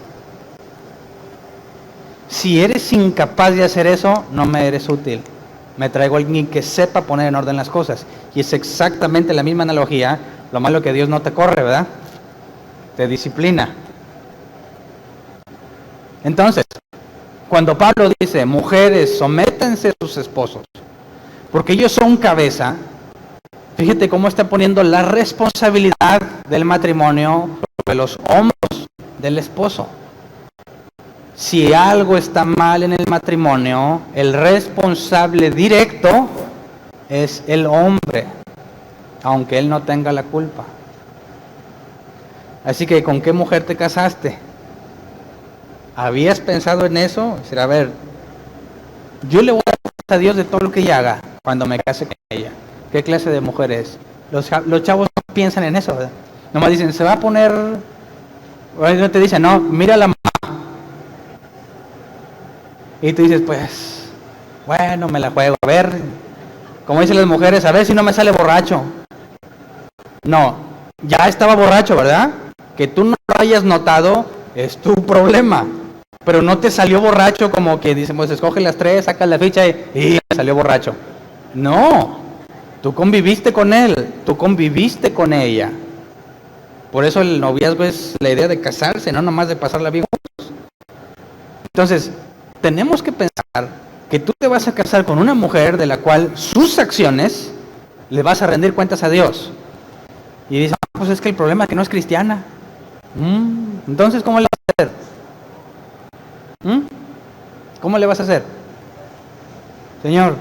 Si eres incapaz de hacer eso, no me eres útil. Me traigo a alguien que sepa poner en orden las cosas. Y es exactamente la misma analogía. Lo malo que Dios no te corre, ¿verdad? Te disciplina. Entonces, cuando Pablo dice, mujeres, sométanse a sus esposos, porque ellos son cabeza, fíjate cómo está poniendo la responsabilidad del matrimonio sobre los hombros del esposo. Si algo está mal en el matrimonio, el responsable directo es el hombre, aunque él no tenga la culpa. Así que, ¿con qué mujer te casaste? ¿Habías pensado en eso? Es decir, a ver, yo le voy a dar a Dios de todo lo que ella haga cuando me case con ella. ¿Qué clase de mujer es? Los chavos no piensan en eso, ¿verdad? Nomás dicen, se va a poner... No te dicen, no, mira la mamá. Y tú dices, pues, bueno, me la juego. A ver, como dicen las mujeres, a ver si no me sale borracho. No, ya estaba borracho, ¿verdad? Que tú no lo hayas notado es tu problema. Pero no te salió borracho como que dicen, pues escoge las 3, sacas la ficha y salió borracho. No, tú conviviste con él, tú conviviste con ella. Por eso el noviazgo es la idea de casarse, no nomás de pasarla bien juntos. Entonces, tenemos que pensar que tú te vas a casar con una mujer de la cual sus acciones le vas a rendir cuentas a Dios. Y dices, pues es que el problema es que no es cristiana. Entonces, ¿cómo le vas a hacer? ¿Cómo le vas a hacer? Señor,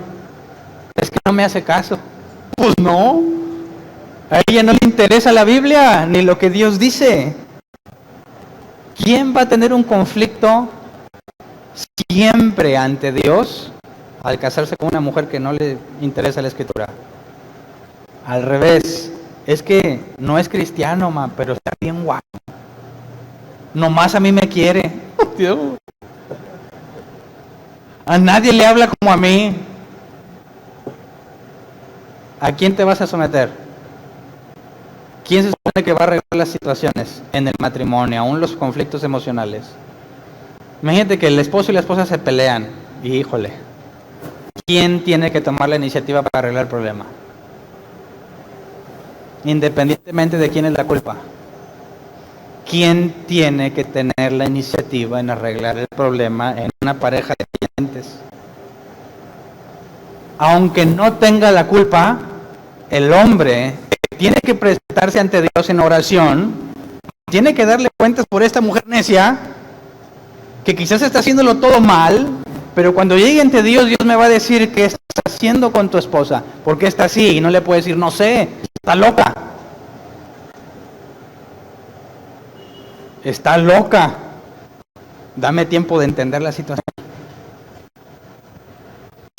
es que no me hace caso. Pues no. A ella no le interesa la Biblia ni lo que Dios dice. ¿Quién va a tener un conflicto siempre ante Dios al casarse con una mujer que no le interesa la Escritura? Al revés, es que no es cristiano, pero está bien guapo. Nomás a mí me quiere. Dios. A nadie le habla como a mí. ¿A quién te vas a someter? ¿Quién se supone que va a arreglar las situaciones en el matrimonio, aún los conflictos emocionales? Imagínate que el esposo y la esposa se pelean. Y híjole, ¿quién tiene que tomar la iniciativa para arreglar el problema? Independientemente de quién es la culpa. ¿quién tiene que tener la iniciativa en arreglar el problema en una pareja de creyentes? Aunque no tenga la culpa, el hombre tiene que presentarse ante Dios en oración, tiene que darle cuentas por esta mujer necia, que quizás está haciéndolo todo mal, pero cuando llegue ante Dios, Dios me va a decir qué estás haciendo con tu esposa, por qué está así, y no le puede decir, no sé, está loca. Está loca. Dame tiempo de entender la situación.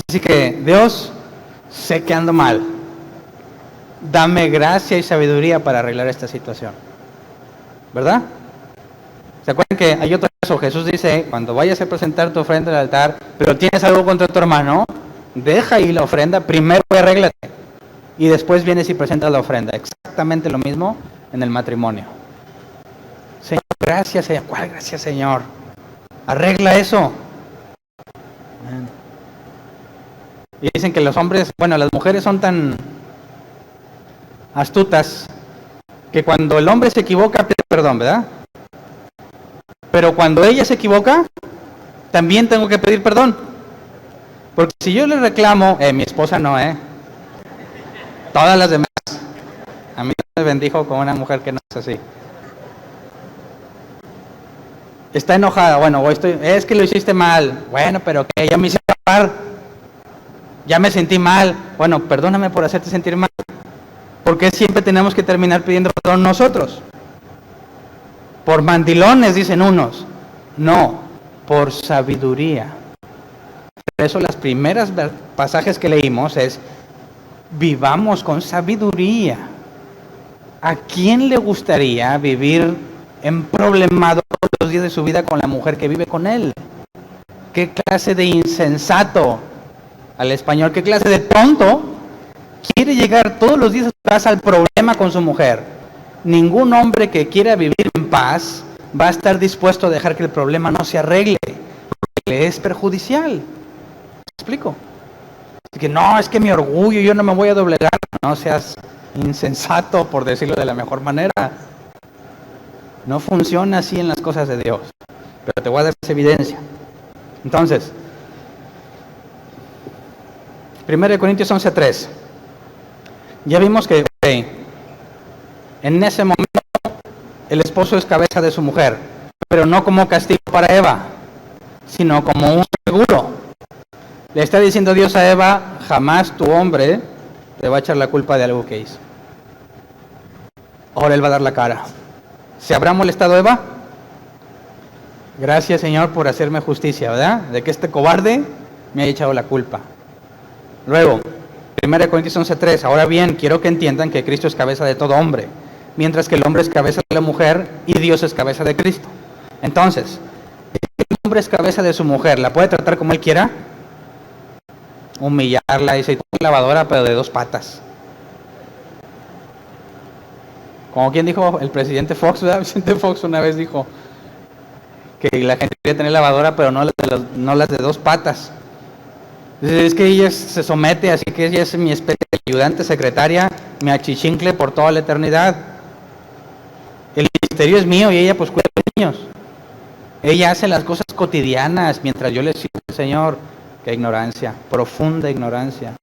Así que, Dios, sé que ando mal. Dame gracia y sabiduría para arreglar esta situación. ¿Verdad? ¿Se acuerdan que hay otro caso? Jesús dice, cuando vayas a presentar tu ofrenda al altar, pero tienes algo contra tu hermano, deja ahí la ofrenda, primero arréglate. Y después vienes y presentas la ofrenda. Exactamente lo mismo en el matrimonio. Señor, gracias, Señor. ¿Cuál gracias, Señor? Arregla eso. Y dicen que los hombres, las mujeres son tan astutas que cuando el hombre se equivoca pide perdón, ¿verdad? Pero cuando ella se equivoca, también tengo que pedir perdón. Porque si yo le reclamo, mi esposa no, todas las demás, a mí me bendijo con una mujer que no es así. Está enojada, es que lo hiciste mal. Bueno, pero que ya me hice tapar. Ya me sentí mal. Bueno, perdóname por hacerte sentir mal. ¿Por qué siempre tenemos que terminar pidiendo perdón nosotros? Por mandilones, dicen unos. No, por sabiduría. Por eso las primeras pasajes que leímos es, vivamos con sabiduría. ¿A quién le gustaría vivir emproblemado todos los días de su vida con la mujer que vive con él? ¿Qué clase de insensato? Al español, ¿qué clase de tonto quiere llegar todos los días a su casa al problema con su mujer? Ningún hombre que quiera vivir en paz va a estar dispuesto a dejar que el problema no se arregle, porque le es perjudicial. ¿Me explico? Así que no, es que mi orgullo, yo no me voy a doblegar. No seas insensato, por decirlo de la mejor manera. No funciona así en las cosas de Dios. Pero te voy a dar esa evidencia. Entonces, 1 Corintios 11:3. Ya vimos que en ese momento el esposo es cabeza de su mujer, pero no como castigo para Eva, sino como un seguro. Le está diciendo Dios a Eva, jamás tu hombre te va a echar la culpa de algo que hizo. Ahora él va a dar la cara. ¿Se habrá molestado Eva? Gracias, Señor, por hacerme justicia, ¿verdad? De que este cobarde me haya echado la culpa. Luego, 1 Corintios 11:3. Ahora bien, quiero que entiendan que Cristo es cabeza de todo hombre, mientras que el hombre es cabeza de la mujer y Dios es cabeza de Cristo. Entonces, el hombre es cabeza de su mujer, ¿la puede tratar como él quiera? Humillarla, dice, lavadora, pero de 2 patas. Como quien dijo el presidente Fox, ¿verdad? Vicente Fox una vez dijo que la gente quería tener lavadora, pero no las de 2 patas. Es que ella se somete, así que ella es mi especie de ayudante, secretaria, mi achichincle por toda la eternidad. El ministerio es mío y ella pues cuida de los niños. Ella hace las cosas cotidianas mientras yo le sirvo al Señor. Qué ignorancia, profunda ignorancia.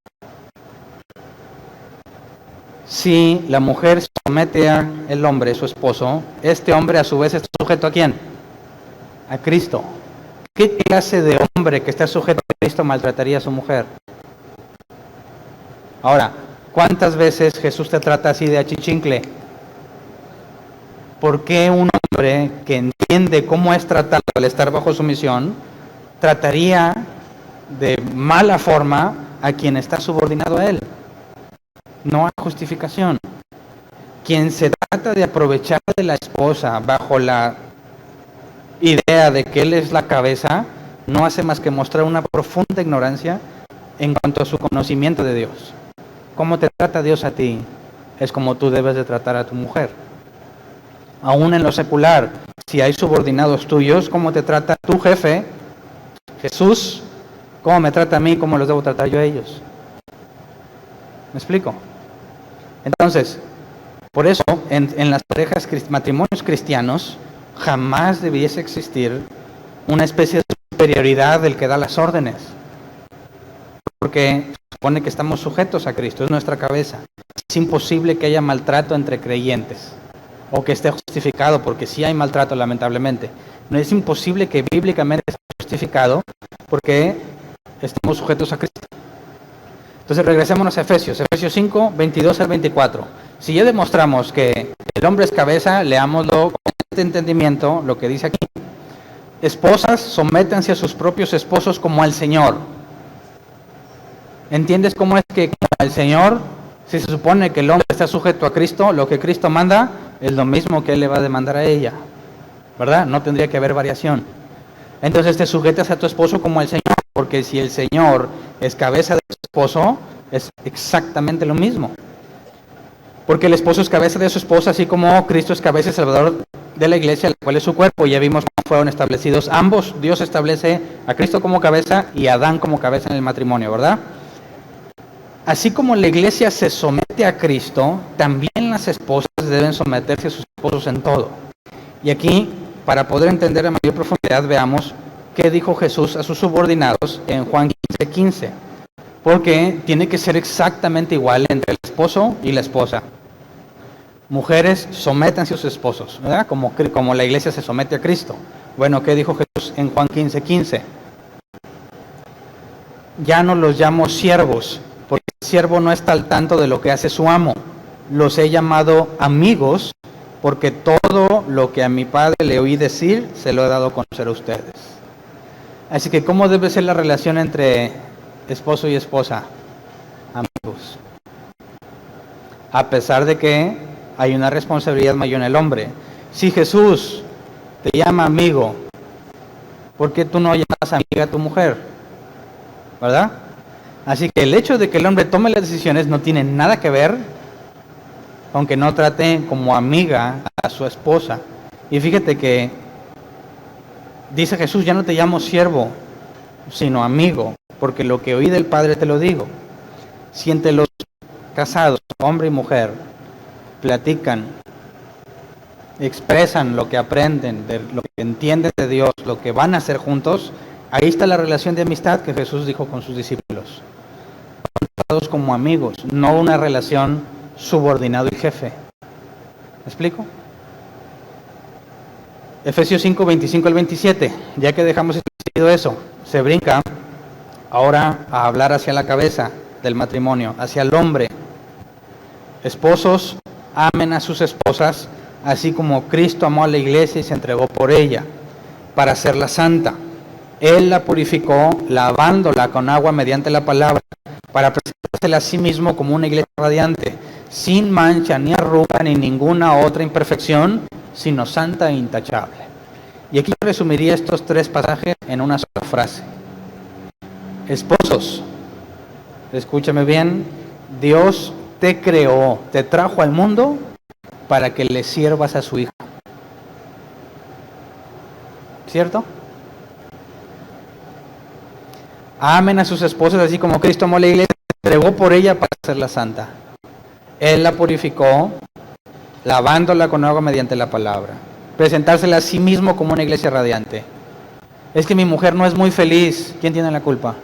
Si la mujer somete al hombre, su esposo, este hombre a su vez está sujeto ¿a quién? A Cristo. ¿Qué clase de hombre que está sujeto a Cristo maltrataría a su mujer? Ahora, ¿cuántas veces Jesús te trata así de achichincle? ¿Por qué un hombre que entiende cómo es tratado al estar bajo sumisión trataría de mala forma a quien está subordinado a él? No hay justificación. Quien se trata de aprovechar de la esposa bajo la idea de que él es la cabeza, no hace más que mostrar una profunda ignorancia en cuanto a su conocimiento de Dios. ¿Cómo te trata Dios a ti? Es como tú debes de tratar a tu mujer. Aún en lo secular, si hay subordinados tuyos, ¿cómo te trata tu jefe, Jesús? ¿Cómo me trata a mí? ¿Cómo los debo tratar yo a ellos? ¿Me explico? Entonces, Por eso, en las parejas, matrimonios cristianos, jamás debiese existir una especie de superioridad del que da las órdenes. Porque supone que estamos sujetos a Cristo, es nuestra cabeza. Es imposible que haya maltrato entre creyentes, o que esté justificado, porque sí hay maltrato, lamentablemente. No es imposible que bíblicamente esté justificado, porque estamos sujetos a Cristo. Entonces regresémonos a Efesios 5, 22 al 24. Si ya demostramos que el hombre es cabeza, leámoslo con este entendimiento, lo que dice aquí. Esposas, sométanse a sus propios esposos como al Señor. ¿Entiendes cómo es que como al Señor, si se supone que el hombre está sujeto a Cristo, lo que Cristo manda es lo mismo que Él le va a demandar a ella? ¿Verdad? No tendría que haber variación. Entonces te sujetas a tu esposo como al Señor, porque si el Señor es cabeza de su esposo, es exactamente lo mismo. Porque el esposo es cabeza de su esposa, así como Cristo es cabeza y salvador de la iglesia, la cual es su cuerpo. Ya vimos cómo fueron establecidos ambos. Dios establece a Cristo como cabeza y a Adán como cabeza en el matrimonio, ¿verdad? Así como la iglesia se somete a Cristo, también las esposas deben someterse a sus esposos en todo. Y aquí, para poder entender a mayor profundidad, veamos qué dijo Jesús a sus subordinados en Juan 15:15. Porque tiene que ser exactamente igual entre el esposo y la esposa. Mujeres, sométanse a sus esposos, ¿verdad? Como la iglesia se somete a Cristo. Bueno, ¿qué dijo Jesús en Juan 15:15? Ya no los llamo siervos, porque el siervo no está al tanto de lo que hace su amo. Los he llamado amigos, porque todo lo que a mi Padre le oí decir, se lo he dado a conocer a ustedes. Así que, ¿cómo debe ser la relación entre esposo y esposa? Amigos. A pesar de que hay una responsabilidad mayor en el hombre. Si Jesús te llama amigo, ¿por qué tú no llamas amiga a tu mujer? ¿Verdad? Así que el hecho de que el hombre tome las decisiones no tiene nada que ver con que no trate como amiga a su esposa. Y fíjate que dice Jesús, ya no te llamo siervo, sino amigo, porque lo que oí del Padre te lo digo. Si entre los casados, hombre y mujer, platican, expresan lo que aprenden, de lo que entienden de Dios, lo que van a hacer juntos, ahí está la relación de amistad que Jesús dijo con sus discípulos. Todos como amigos, no una relación subordinado y jefe. ¿Me explico? Efesios 5, 25 al 27, ya que dejamos establecido eso, se brinca ahora a hablar hacia la cabeza del matrimonio, hacia el hombre. Esposos, amen a sus esposas, así como Cristo amó a la iglesia y se entregó por ella, para hacerla santa. Él la purificó, lavándola con agua mediante la palabra, para presentársela a sí mismo como una iglesia radiante, sin mancha, ni arruga, ni ninguna otra imperfección, sino santa e intachable. Y aquí resumiría estos tres pasajes en una sola frase. Esposos, escúchame bien, Dios te creó, te trajo al mundo para que le sirvas a su hijo. ¿Cierto? Amen a sus esposas así como Cristo amó a la iglesia, se entregó por ella para hacerla santa. Él la purificó, lavándola con agua mediante la palabra. Presentársela a sí mismo como una iglesia radiante. Es que mi mujer no es muy feliz. ¿Quién tiene la culpa?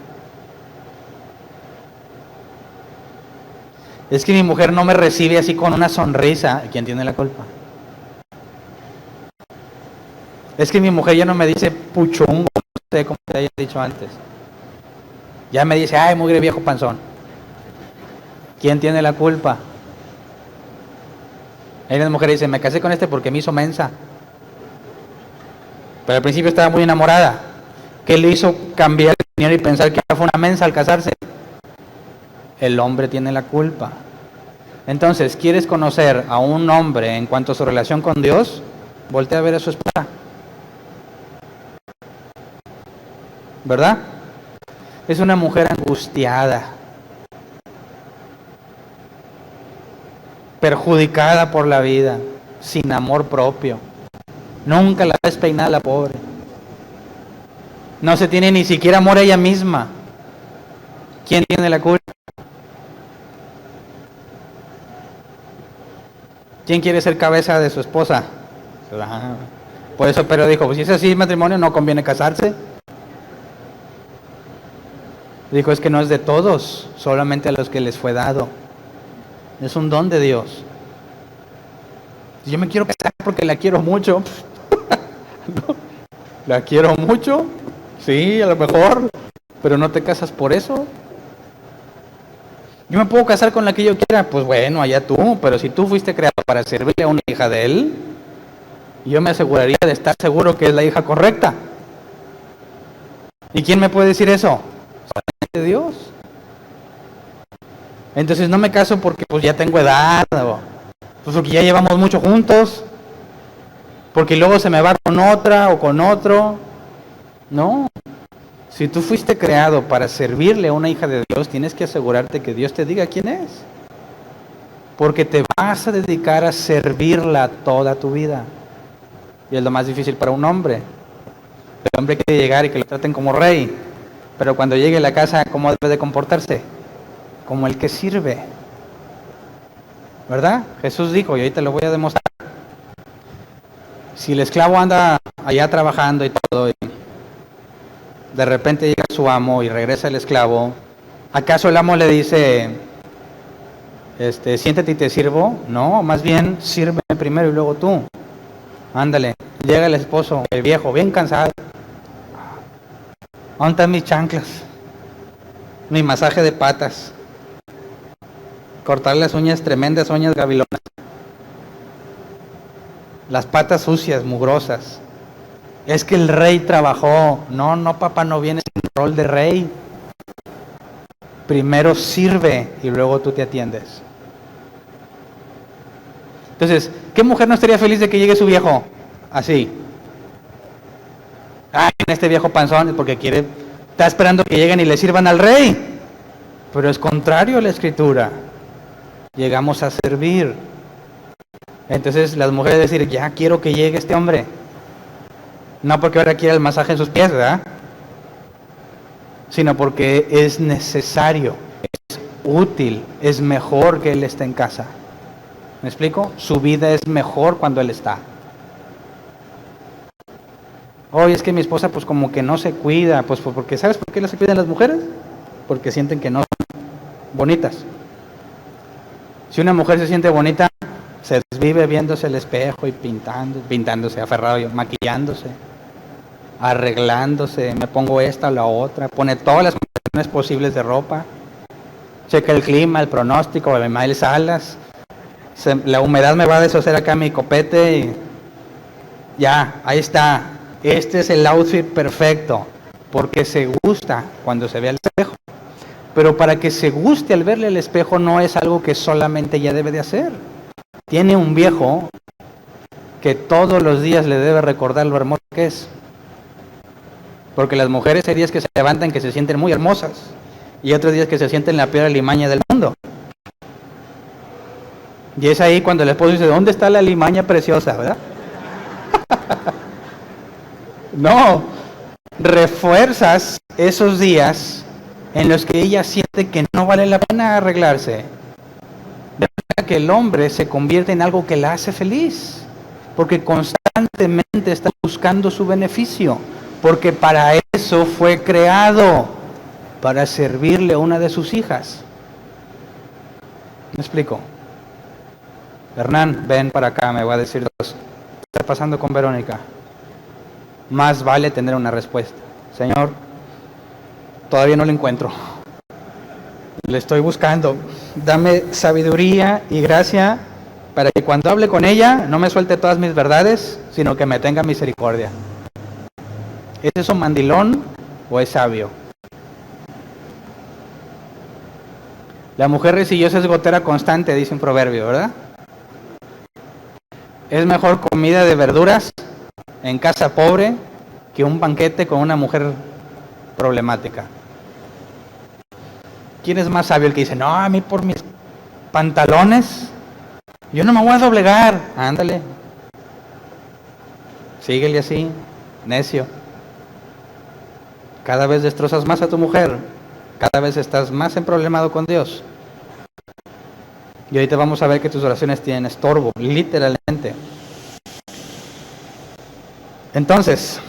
Es que mi mujer no me recibe así con una sonrisa. ¿Quién tiene la culpa? Es que mi mujer ya no me dice puchungo, no sé cómo te haya dicho antes. Ya me dice, ay, mugre viejo panzón. ¿Quién tiene la culpa? Hay una mujer que dice, me casé con este porque me hizo mensa. Pero al principio estaba muy enamorada. ¿Qué le hizo cambiar de opinión y pensar que fue una mensa al casarse? El hombre tiene la culpa. Entonces, ¿quieres conocer a un hombre en cuanto a su relación con Dios? Voltea a ver a su esposa. ¿Verdad? Es una mujer angustiada, perjudicada por la vida, sin amor propio. Nunca la ves peinada la pobre. No se tiene ni siquiera amor a ella misma. ¿Quién tiene la culpa? ¿Quién quiere ser cabeza de su esposa? Por eso Pedro dijo, pues si es así matrimonio, no conviene casarse. Dijo, es que no es de todos, solamente a los que les fue dado. Es un don de Dios. Yo me quiero casar porque la quiero mucho. ¿No? ¿La quiero mucho? Sí, a lo mejor, pero no te casas por eso. Yo me puedo casar con la que yo quiera, pues bueno, allá tú, pero si tú fuiste creado para servirle a una hija de él, yo me aseguraría de estar seguro que es la hija correcta. ¿Y quién me puede decir eso? Solamente Dios. Entonces no me caso porque pues ya tengo edad, o pues porque ya llevamos mucho juntos, porque luego se me va con otra o con otro. No. Si tú fuiste creado para servirle a una hija de Dios, tienes que asegurarte que Dios te diga quién es. Porque te vas a dedicar a servirla toda tu vida. Y es lo más difícil para un hombre. El hombre quiere llegar y que lo traten como rey. Pero cuando llegue a la casa, ¿cómo debe de comportarse? Como el que sirve. ¿Verdad? Jesús dijo, y ahorita lo voy a demostrar. Si el esclavo anda allá trabajando y todo, y de repente llega su amo y regresa el esclavo, ¿acaso el amo le dice, siéntate y te sirvo? No, más bien, sírveme primero y luego tú. Ándale, llega el esposo, el viejo, bien cansado. ¿Dónde están mis chanclas? Mi masaje de patas. Cortar las uñas, tremendas uñas gavilonas. Las patas sucias, mugrosas. Es que el rey trabajó. No, papá, no vienes en el rol de rey. Primero sirve y luego tú te atiendes. Entonces, ¿qué mujer no estaría feliz de que llegue su viejo? Así. Ay, este viejo panzón es porque está esperando que lleguen y le sirvan al rey. Pero es contrario a la escritura. Llegamos a servir. Entonces las mujeres decir, ya quiero que llegue este hombre. No porque ahora quiera el masaje en sus pies, ¿verdad? Sino porque es necesario, es útil, es mejor que él esté en casa. ¿Me explico? Su vida es mejor cuando él está. Oye, es que mi esposa pues como que no se cuida, pues porque ¿sabes por qué no se cuidan las mujeres? Porque sienten que no son bonitas. Si una mujer se siente bonita, se desvive viéndose el espejo y pintándose, aferrado, maquillándose, arreglándose, me pongo esta o la otra, pone todas las combinaciones posibles de ropa, checa el clima, el pronóstico, me salas, la humedad me va a deshacer acá mi copete y ya, ahí está. Este es el outfit perfecto, porque se gusta cuando se ve al espejo. Pero para que se guste al verle al espejo no es algo que solamente ella debe de hacer. Tiene un viejo que todos los días le debe recordar lo hermoso que es. Porque las mujeres hay días que se levantan que se sienten muy hermosas y otros días que se sienten la peor alimaña del mundo. Y es ahí cuando el esposo dice, ¿dónde está la alimaña preciosa, verdad? No, refuerzas esos días en los que ella siente que no vale la pena arreglarse. De manera que el hombre se convierte en algo que la hace feliz, porque constantemente está buscando su beneficio, porque para eso fue creado, para servirle a una de sus hijas. ¿Me explico? Hernán, ven para acá, me va a decir dos. ¿Qué está pasando con Verónica? Más vale tener una respuesta. Señor, todavía no la encuentro. Le estoy buscando. Dame sabiduría y gracia para que cuando hable con ella no me suelte todas mis verdades, sino que me tenga misericordia. ¿Es eso mandilón o es sabio? La mujer resillosa es gotera constante, dice un proverbio, ¿verdad? Es mejor comida de verduras en casa pobre que un banquete con una mujer problemática. ¿Quién es más sabio? El que dice, no, a mí por mis pantalones, yo no me voy a doblegar. Ándale. Síguele así, necio. Cada vez destrozas más a tu mujer, cada vez estás más emproblemado con Dios. Y ahorita vamos a ver que tus oraciones tienen estorbo, literalmente. Entonces,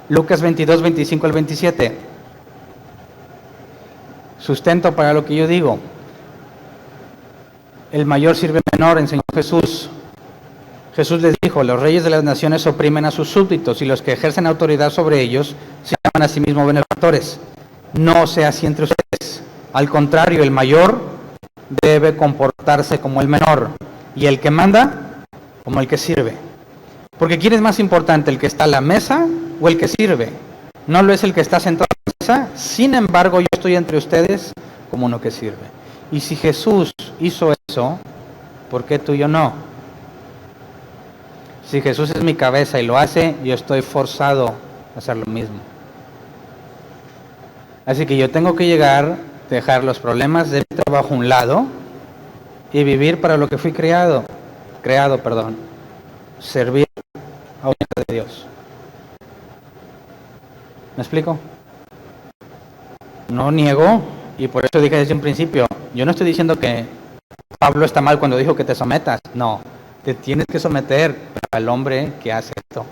Lucas 22, 25 al 27. Sustento para lo que yo digo. El mayor sirve al menor, enseñó Jesús. Jesús les dijo, los reyes de las naciones oprimen a sus súbditos y los que ejercen autoridad sobre ellos se llaman a sí mismos benefactores. No sea así entre ustedes. Al contrario, el mayor debe comportarse como el menor y el que manda como el que sirve. Porque ¿quién es más importante, el que está a la mesa o el que sirve? No lo es el que está sentado a la mesa, sin embargo yo estoy entre ustedes como uno que sirve. Y si Jesús hizo eso, ¿por qué tú y yo no? Si Jesús es mi cabeza y lo hace, yo estoy forzado a hacer lo mismo. Así que yo tengo que llegar, dejar los problemas de mi trabajo a un lado y vivir para lo que fui creado, servir a de Dios. ¿Me explico? No niego, y por eso dije desde un principio, yo no estoy diciendo que Pablo está mal cuando dijo que te sometas, no, te tienes que someter al hombre que hace esto.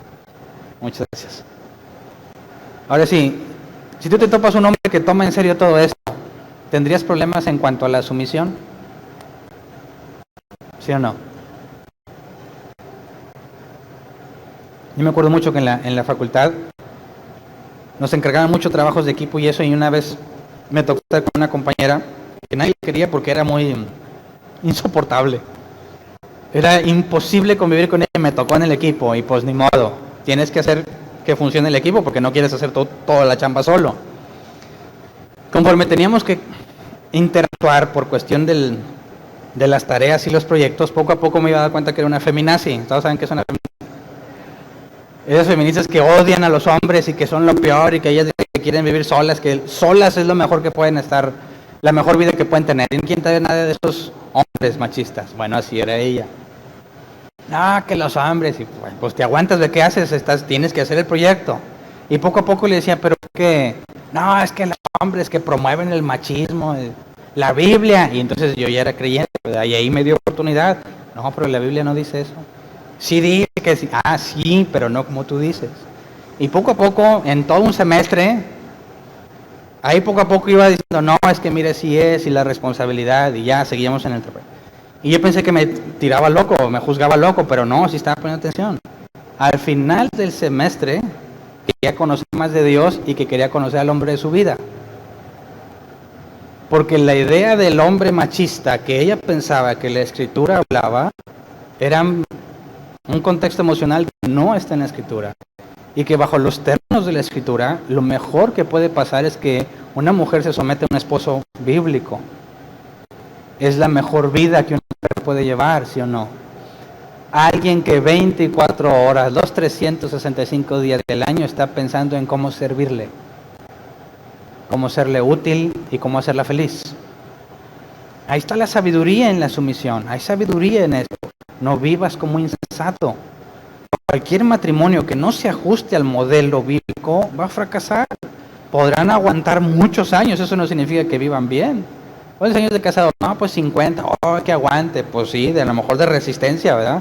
Muchas gracias. Ahora sí, si tú te topas un hombre que toma en serio todo esto, ¿tendrías problemas en cuanto a la sumisión? ¿Sí o no? Yo me acuerdo mucho que en la facultad nos encargaban mucho trabajos de equipo y eso, y una vez me tocó estar con una compañera que nadie quería porque era muy insoportable. Era imposible convivir con ella, me tocó en el equipo y pues ni modo, tienes que hacer que funcione el equipo porque no quieres hacer toda la chamba solo. Conforme teníamos que interactuar por cuestión de las tareas y los proyectos, poco a poco me iba a dar cuenta que era una feminazi. ¿Todos saben qué es una feminazi? Esas feministas que odian a los hombres y que son lo peor y que ellas quieren vivir solas, que solas es lo mejor que pueden estar, la mejor vida que pueden tener. ¿Quién sabe nada de esos hombres machistas? Bueno, así era ella. Ah, que los hombres, y pues te aguantas, ¿de qué haces? Tienes que hacer el proyecto. Y poco a poco le decía, pero ¿qué? No, es que los hombres que promueven el machismo, la Biblia. Y entonces yo ya era creyente, ¿verdad? Y ahí me dio oportunidad. No, pero la Biblia no dice eso. Sí dice que sí. Ah, sí, pero no como tú dices. Y poco a poco, en todo un semestre, ahí poco a poco iba diciendo, no, es que mire, sí es, y la responsabilidad, y ya seguíamos en el trabajo. Y yo pensé que me tiraba loco, me juzgaba loco, pero no, sí estaba poniendo atención. Al final del semestre, quería conocer más de Dios y que quería conocer al hombre de su vida. Porque la idea del hombre machista que ella pensaba que la Escritura hablaba, era un contexto emocional que no está en la Escritura. Y que bajo los términos de la Escritura, lo mejor que puede pasar es que una mujer se somete a un esposo bíblico. Es la mejor vida que una mujer puede llevar, ¿sí o no? Alguien que 24 horas, los 365 días del año está pensando en cómo servirle, cómo serle útil y cómo hacerla feliz. Ahí está la sabiduría en la sumisión, hay sabiduría en esto. No vivas como insensato. Cualquier matrimonio que no se ajuste al modelo bíblico va a fracasar. Podrán aguantar muchos años, eso no significa que vivan bien. ¿Cuántos años de casado? No, pues 50. Oh, que aguante. Pues sí, a lo mejor de resistencia, ¿verdad?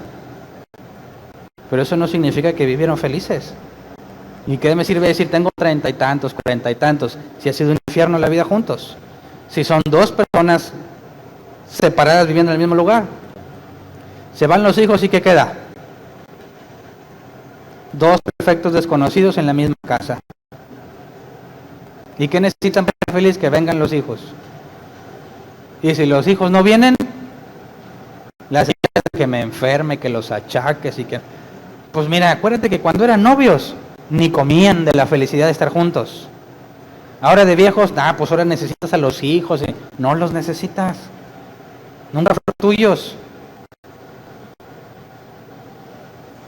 Pero eso no significa que vivieron felices. ¿Y qué me sirve decir tengo 30 y tantos, 40 y tantos, si ha sido un infierno la vida juntos? Si son dos personas separadas viviendo en el mismo lugar. Se van los hijos y ¿qué queda? Dos perfectos desconocidos en la misma casa. ¿Y qué necesitan para ser feliz? Que vengan los hijos. Y si los hijos no vienen, las ideas que me enferme, que los achaques y que... Pues mira, acuérdate que cuando eran novios, ni comían de la felicidad de estar juntos. Ahora de viejos, pues ahora necesitas a los hijos. No los necesitas. Nunca fueron tuyos.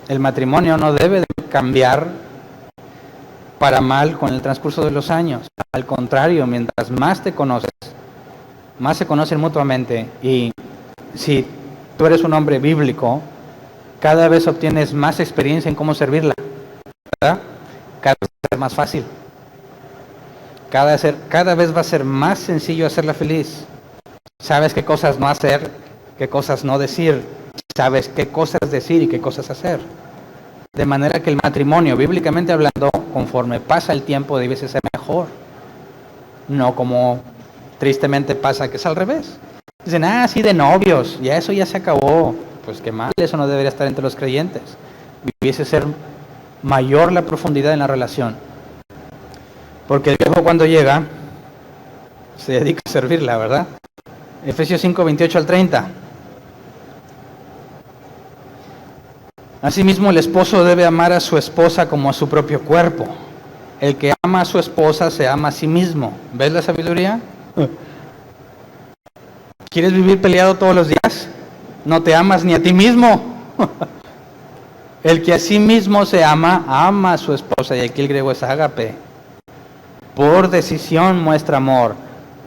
El matrimonio no debe de cambiar para mal con el transcurso de los años. Al contrario, mientras más te conoces, más se conocen mutuamente, y si tú eres un hombre bíblico, cada vez obtienes más experiencia en cómo servirla, ¿verdad? Cada vez va a ser más fácil, cada vez va a ser más sencillo hacerla feliz. Sabes qué cosas no hacer, qué cosas no decir. Sabes qué cosas decir y qué cosas hacer. De manera que el matrimonio, bíblicamente hablando, conforme pasa el tiempo, debe ser mejor. No como tristemente pasa que es al revés. Dicen, sí, de novios, ya eso ya se acabó. Pues qué mal, eso no debería estar entre los creyentes. Debiese ser mayor la profundidad en la relación. Porque el viejo cuando llega, se dedica a servirla, ¿verdad? Efesios 5, 28 al 30. Asimismo, el esposo debe amar a su esposa como a su propio cuerpo. El que ama a su esposa se ama a sí mismo. ¿Ves la sabiduría? ¿Quieres vivir peleado todos los días? No te amas ni a ti mismo. El que a sí mismo se ama, ama a su esposa. Y aquí el griego es ágape. Por decisión muestra amor.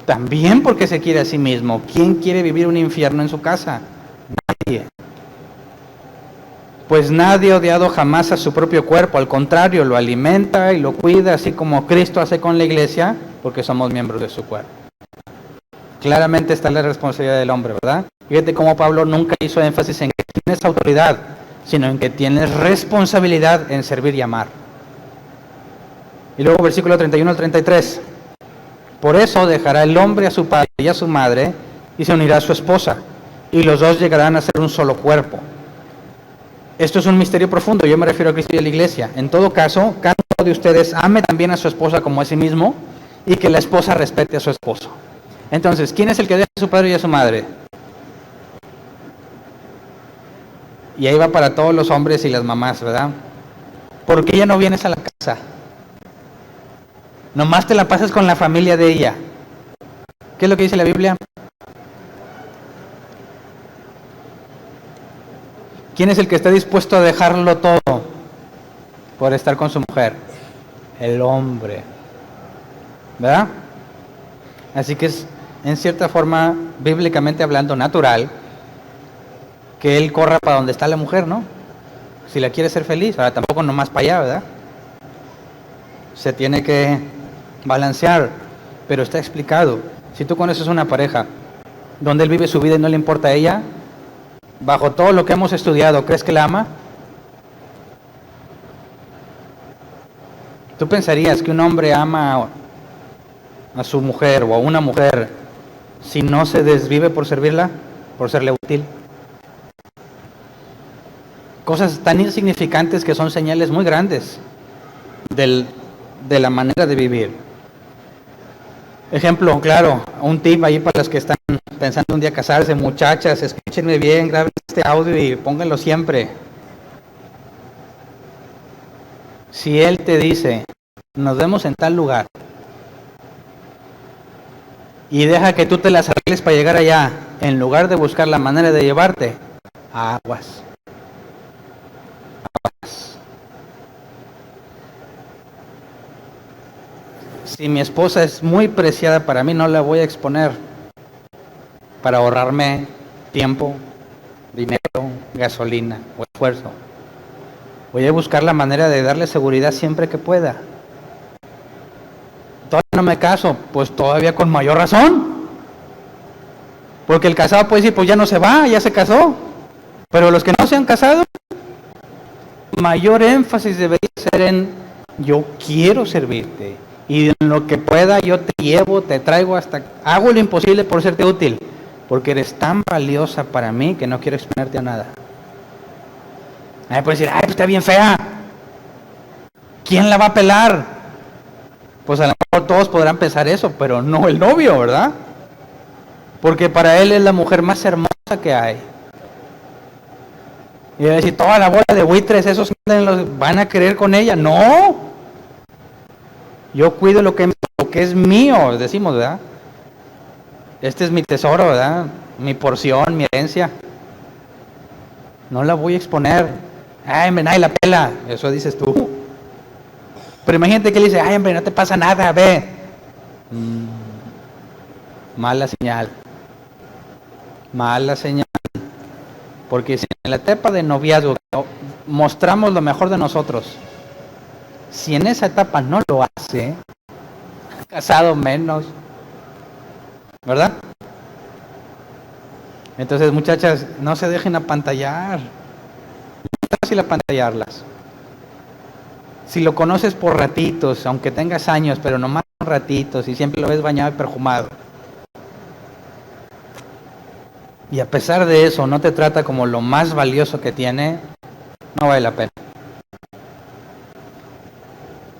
También porque se quiere a sí mismo. ¿Quién quiere vivir un infierno en su casa? Nadie. Pues nadie ha odiado jamás a su propio cuerpo. Al contrario, lo alimenta y lo cuida, así como Cristo hace con la iglesia, porque somos miembros de su cuerpo. Claramente está la responsabilidad del hombre, ¿verdad? Fíjate cómo Pablo nunca hizo énfasis en que tienes autoridad, sino en que tienes responsabilidad en servir y amar. Y luego versículo 31 al 33. Por eso dejará el hombre a su padre y a su madre y se unirá a su esposa, y los dos llegarán a ser un solo cuerpo. Esto es un misterio profundo, yo me refiero a Cristo y a la iglesia. En todo caso, cada uno de ustedes ame también a su esposa como a sí mismo, y que la esposa respete a su esposo. Entonces, ¿quién es el que deja a su padre y a su madre? Y ahí va para todos los hombres y las mamás, ¿verdad? ¿Por qué ya no vienes a la casa? Nomás te la pasas con la familia de ella. ¿Qué es lo que dice la Biblia? ¿Quién es el que está dispuesto a dejarlo todo por estar con su mujer? El hombre. ¿Verdad? Así que es, en cierta forma, bíblicamente hablando, natural, que él corra para donde está la mujer, ¿no? Si la quiere ser feliz. Ahora tampoco nomás para allá, ¿verdad? Se tiene que balancear, pero está explicado. Si tú conoces una pareja donde él vive su vida y no le importa a ella, bajo todo lo que hemos estudiado, ¿crees que la ama? ¿Tú pensarías que un hombre ama a su mujer o a una mujer si no se desvive por servirla, por serle útil? Cosas tan insignificantes que son señales muy grandes de la manera de vivir. Ejemplo, claro, un tip ahí para los que están pensando un día casarse, muchachas, escúchenme bien, graben este audio y pónganlo siempre. Si él te dice, nos vemos en tal lugar, y deja que tú te las arregles para llegar allá, en lugar de buscar la manera de llevarte, aguas. Si mi esposa es muy preciada para mí, no la voy a exponer para ahorrarme tiempo, dinero, gasolina o esfuerzo. Voy a buscar la manera de darle seguridad siempre que pueda. Todavía no me caso, pues todavía con mayor razón. Porque el casado puede decir, pues ya no se va, ya se casó. Pero los que no se han casado, mayor énfasis debería ser en yo quiero servirte. Y en lo que pueda yo te llevo, te traigo hasta... Hago lo imposible por serte útil. Porque eres tan valiosa para mí que no quiero exponerte a nada. Ahí puede decir, pues está bien fea. ¿Quién la va a pelar? Pues a lo mejor todos podrán pensar eso, pero no el novio, ¿verdad? Porque para él es la mujer más hermosa que hay. Y va a decir, toda la bola de buitres, esos van a querer con ella. No. Yo cuido lo que es mío, decimos, ¿verdad? Este es mi tesoro, ¿verdad? Mi porción, mi herencia. No la voy a exponer. Ay, hombre, nadie la pela. Eso dices tú. Pero imagínate que él dice, ay, hombre, no te pasa nada, ve. Mala señal. Mala señal. Porque si en la etapa de noviazgo mostramos lo mejor de nosotros, si en esa etapa no lo hace, casado menos, ¿verdad? Entonces, muchachas, no se dejen apantallar. No es fácil apantallarlas. Si lo conoces por ratitos, aunque tengas años, pero nomás ratitos, y siempre lo ves bañado y perfumado, y a pesar de eso no te trata como lo más valioso que tiene, no vale la pena.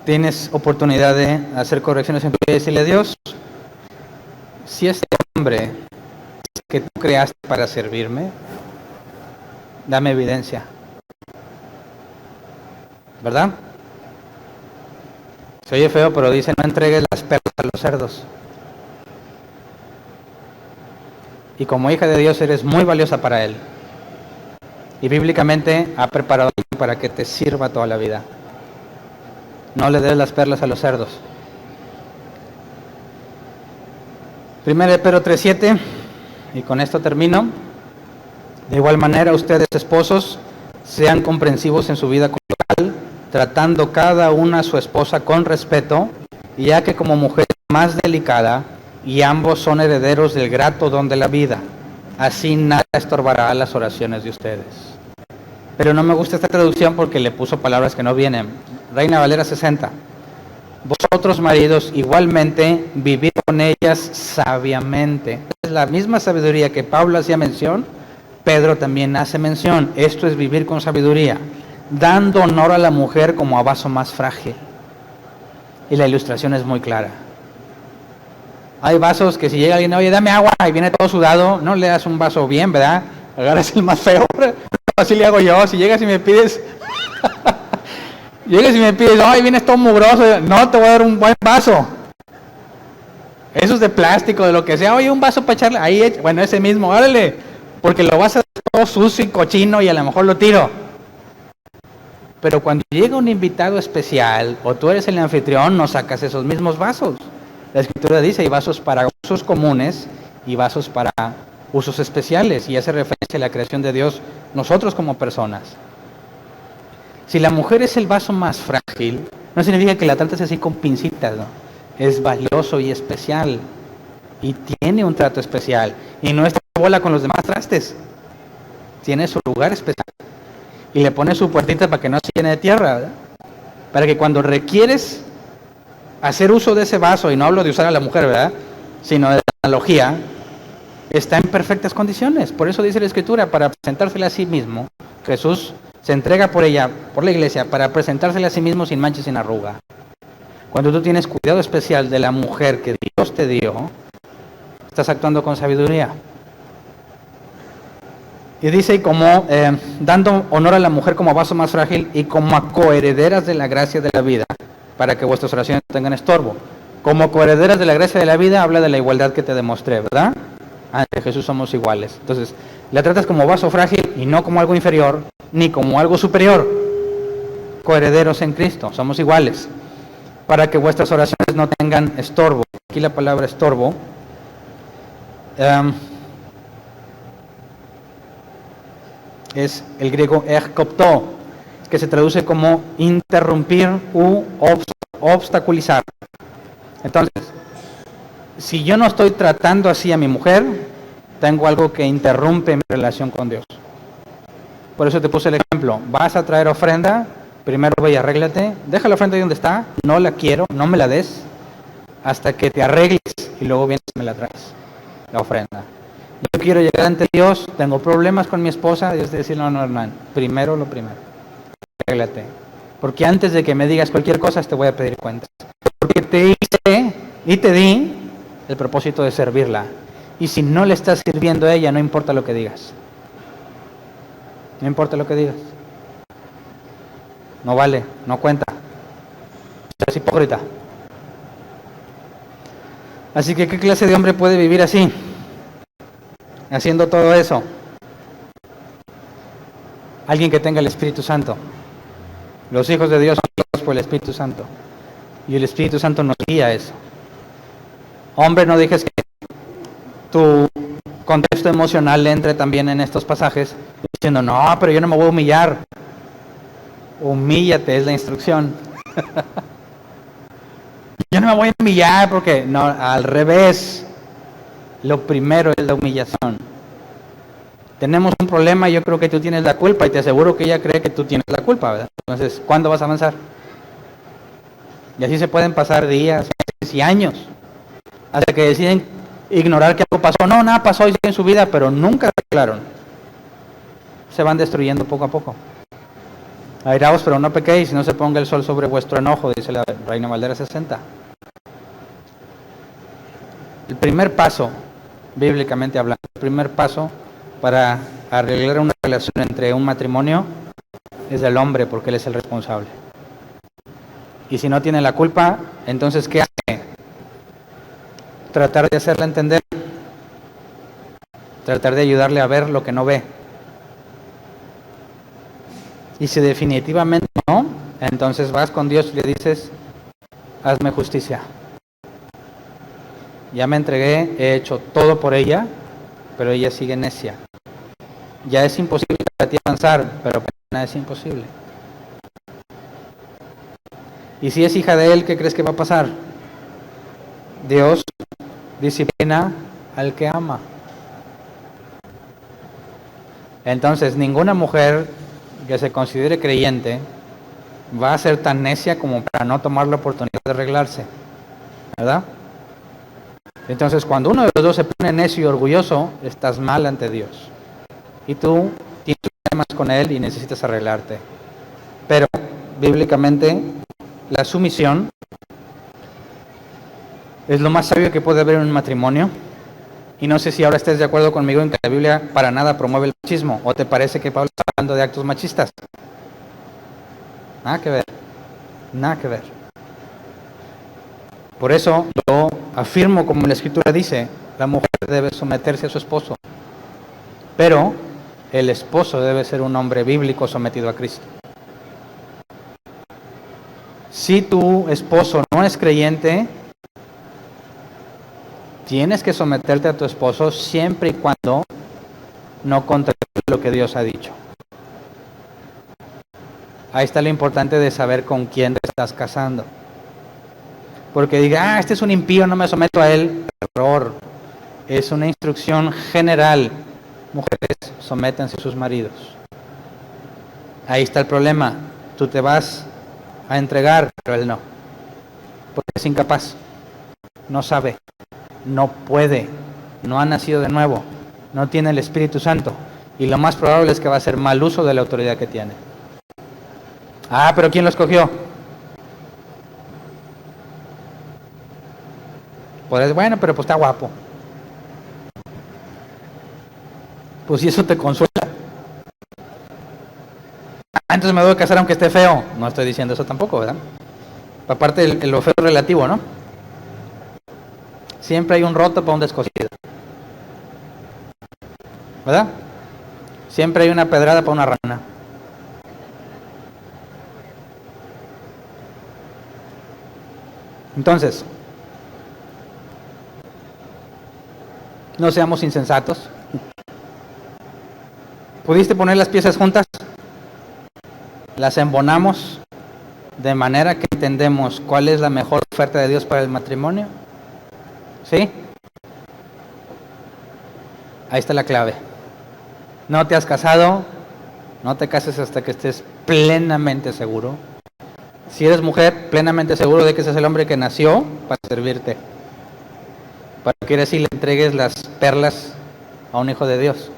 Tienes oportunidad de hacer correcciones en tu vida y decirle a Dios, si este hombre que tú creaste para servirme, dame evidencia. ¿Verdad? Se oye feo, pero dice, no entregues las perlas a los cerdos. Y como hija de Dios eres muy valiosa para Él. Y bíblicamente ha preparado para que te sirva toda la vida. No le des las perlas a los cerdos. 1 Pedro 3:7, y con esto termino. De igual manera, ustedes esposos, sean comprensivos en su vida conjugal, tratando cada una a su esposa con respeto, ya que como mujer más delicada, y ambos son herederos del grato don de la vida. Así nada estorbará las oraciones de ustedes. Pero no me gusta esta traducción porque le puso palabras que no vienen. Reina Valera 60. Vosotros, maridos, igualmente vivid con ellas sabiamente. Es la misma sabiduría que Pablo hacía mención, Pedro también hace mención. Esto es vivir con sabiduría, dando honor a la mujer como a vaso más frágil. Y la ilustración es muy clara. Hay vasos que si llega alguien, oye, dame agua, y viene todo sudado, no le das un vaso bien, ¿verdad? Agarras el más feo. Así le hago yo. Si llegas y me pides, ay, vienes todo mugroso, no te voy a dar un buen vaso. Eso es de plástico, de lo que sea. Oye, un vaso para echarle, ahí, bueno, ese mismo, órale, porque lo vas a hacer todo sucio y cochino y a lo mejor lo tiro. Pero cuando llega un invitado especial, o tú eres el anfitrión, no sacas esos mismos vasos. La Escritura dice, hay vasos para usos comunes y vasos para usos especiales, y hace referencia a la creación de Dios, nosotros como personas. Si la mujer es el vaso más frágil, no significa que la trates así con pincitas, ¿no? Es valioso y especial, y tiene un trato especial, y no está bola con los demás trastes, tiene su lugar especial, y le pone su puertita para que no se llene de tierra, ¿verdad? Para que cuando requieres hacer uso de ese vaso, y no hablo de usar a la mujer, ¿verdad?, sino de la analogía, está en perfectas condiciones. Por eso dice la Escritura, para presentársela a sí mismo, Jesús se entrega por ella, por la iglesia, para presentársela a sí mismo sin mancha y sin arruga. Cuando tú tienes cuidado especial de la mujer que Dios te dio, estás actuando con sabiduría. Y dice, como dando honor a la mujer como vaso más frágil y como a coherederas de la gracia de la vida, para que vuestras oraciones no tengan estorbo. Como coherederas de la gracia de la vida, habla de la igualdad que te demostré, ¿verdad? Ante Jesús somos iguales. Entonces, la tratas como vaso frágil y no como algo inferior, ni como algo superior. Coherederos en Cristo, somos iguales. Para que vuestras oraciones no tengan estorbo. Aquí la palabra estorbo es el griego erkopto, que se traduce como interrumpir u obstaculizar. Entonces, si yo no estoy tratando así a mi mujer, tengo algo que interrumpe mi relación con Dios. Por eso te puse el ejemplo. Vas a traer ofrenda, primero ve y arréglate, deja la ofrenda ahí donde está, no la quiero, no me la des, hasta que te arregles y luego vienes y me la traes, la ofrenda. Yo quiero llegar ante Dios, tengo problemas con mi esposa, Dios te dice, no, hermano, primero lo primero, arréglate. Porque antes de que me digas cualquier cosa, te voy a pedir cuentas. Porque te hice y te di el propósito de servirla. Y si no le estás sirviendo a ella, no importa lo que digas. No importa lo que digas. No vale, no cuenta. Es hipócrita. Así que, ¿qué clase de hombre puede vivir así? Haciendo todo eso. Alguien que tenga el Espíritu Santo. Los hijos de Dios son guiados por el Espíritu Santo. Y el Espíritu Santo nos guía a eso. Hombre, no dejes que tu contexto emocional entre también en estos pasajes, diciendo, no, pero yo no me voy a humillar. Humíllate, es la instrucción. Yo no me voy a humillar porque, no, al revés. Lo primero es la humillación. tenemos un problema y yo creo que tú tienes la culpa, y te aseguro que ella cree que tú tienes la culpa, ¿verdad? Entonces, ¿cuándo vas a avanzar? Y así se pueden pasar días, meses y años, hasta que deciden ignorar que algo pasó. No, nada pasó y siguen su vida, pero nunca arreglaron. Se van destruyendo poco a poco. Airaos, pero no pequéis, no se ponga el sol sobre vuestro enojo, dice la Reina Valera 60. El primer paso, bíblicamente hablando, el primer paso para arreglar una relación entre un matrimonio es el hombre, porque él es el responsable. Y si no tiene la culpa, entonces ¿qué hace? Tratar de hacerla entender, tratar de ayudarle a ver lo que no ve. Y si definitivamente no, entonces vas con Dios y le dices, hazme justicia. Ya me entregué, he hecho todo por ella, pero ella sigue necia. Ya es imposible para ti avanzar, pero para nada es imposible. Y si es hija de él, ¿qué crees que va a pasar? Dios disciplina al que ama. Entonces, ninguna mujer que se considere creyente va a ser tan necia como para no tomar la oportunidad de arreglarse, ¿verdad? Entonces, cuando uno de los dos se pone necio y orgulloso, estás mal ante Dios. Y tú tienes problemas con él y necesitas arreglarte. Pero, bíblicamente, la sumisión es lo más sabio que puede haber en un matrimonio. Y no sé si ahora estés de acuerdo conmigo en que la Biblia para nada promueve el machismo. ¿O te parece que Pablo está hablando de actos machistas? Nada que ver. Nada que ver. Por eso yo afirmo, como la Escritura dice, la mujer debe someterse a su esposo. Pero el esposo debe ser un hombre bíblico sometido a Cristo. Si tu esposo no es creyente, tienes que someterte a tu esposo siempre y cuando no contradiga lo que Dios ha dicho. Ahí está lo importante de saber con quién te estás casando. Porque diga, este es un impío, no me someto a él. Error. Es una instrucción general. Mujeres, sométanse a sus maridos. Ahí está el problema. Tú te vas a entregar, pero él no. Porque es incapaz. No sabe. No puede. No ha nacido de nuevo. No tiene el Espíritu Santo. Y lo más probable es que va a hacer mal uso de la autoridad que tiene. Ah, pero ¿quién lo escogió? Pues bueno, pero pues está guapo. Pues si eso te consuela. Entonces me voy a casar aunque esté feo. No estoy diciendo eso tampoco, ¿verdad? Aparte lo feo relativo, ¿no? Siempre hay un roto para un descosido. ¿Verdad? Siempre hay una pedrada para una rana. Entonces, no seamos insensatos. ¿Pudiste poner las piezas juntas? Las embonamos de manera que entendemos cuál es la mejor oferta de Dios para el matrimonio. ¿Sí? Ahí está la clave. No te has casado, no te cases hasta que estés plenamente seguro. Si eres mujer, plenamente seguro de que ese es el hombre que nació para servirte. Para que ahora sí le entregues las perlas a un hijo de Dios.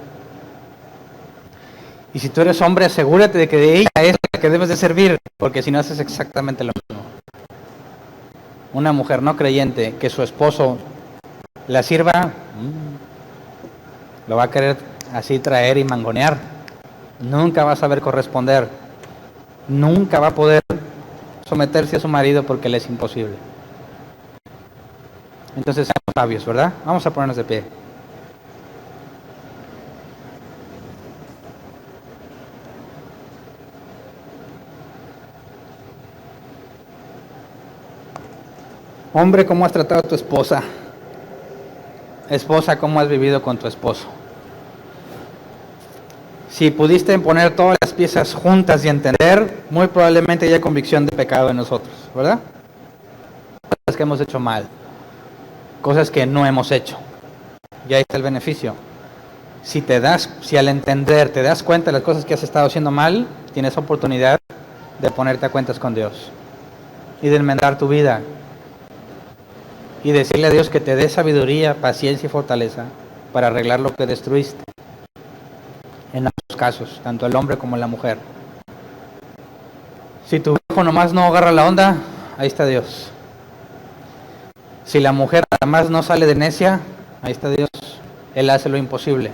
Y si tú eres hombre, asegúrate de que de ella es la que debes de servir, porque si no haces exactamente lo mismo. Una mujer no creyente que su esposo la sirva, lo va a querer así traer y mangonear. Nunca va a saber corresponder. Nunca va a poder someterse a su marido porque le es imposible. Entonces seamos sabios, ¿verdad? Vamos a ponernos de pie. Hombre, ¿cómo has tratado a tu esposa? Esposa, ¿cómo has vivido con tu esposo? Si pudiste poner todas las piezas juntas y entender, muy probablemente haya convicción de pecado en nosotros, ¿verdad? Cosas que hemos hecho mal, cosas que no hemos hecho. Y ahí está el beneficio. Si al entender te das cuenta de las cosas que has estado haciendo mal, tienes oportunidad de ponerte a cuentas con Dios y de enmendar tu vida y decirle a Dios que te dé sabiduría, paciencia y fortaleza para arreglar lo que destruiste. En ambos casos, tanto el hombre como la mujer. Si tu hijo nomás no agarra la onda, ahí está Dios. Si la mujer además no sale de necia, ahí está Dios. Él hace lo imposible.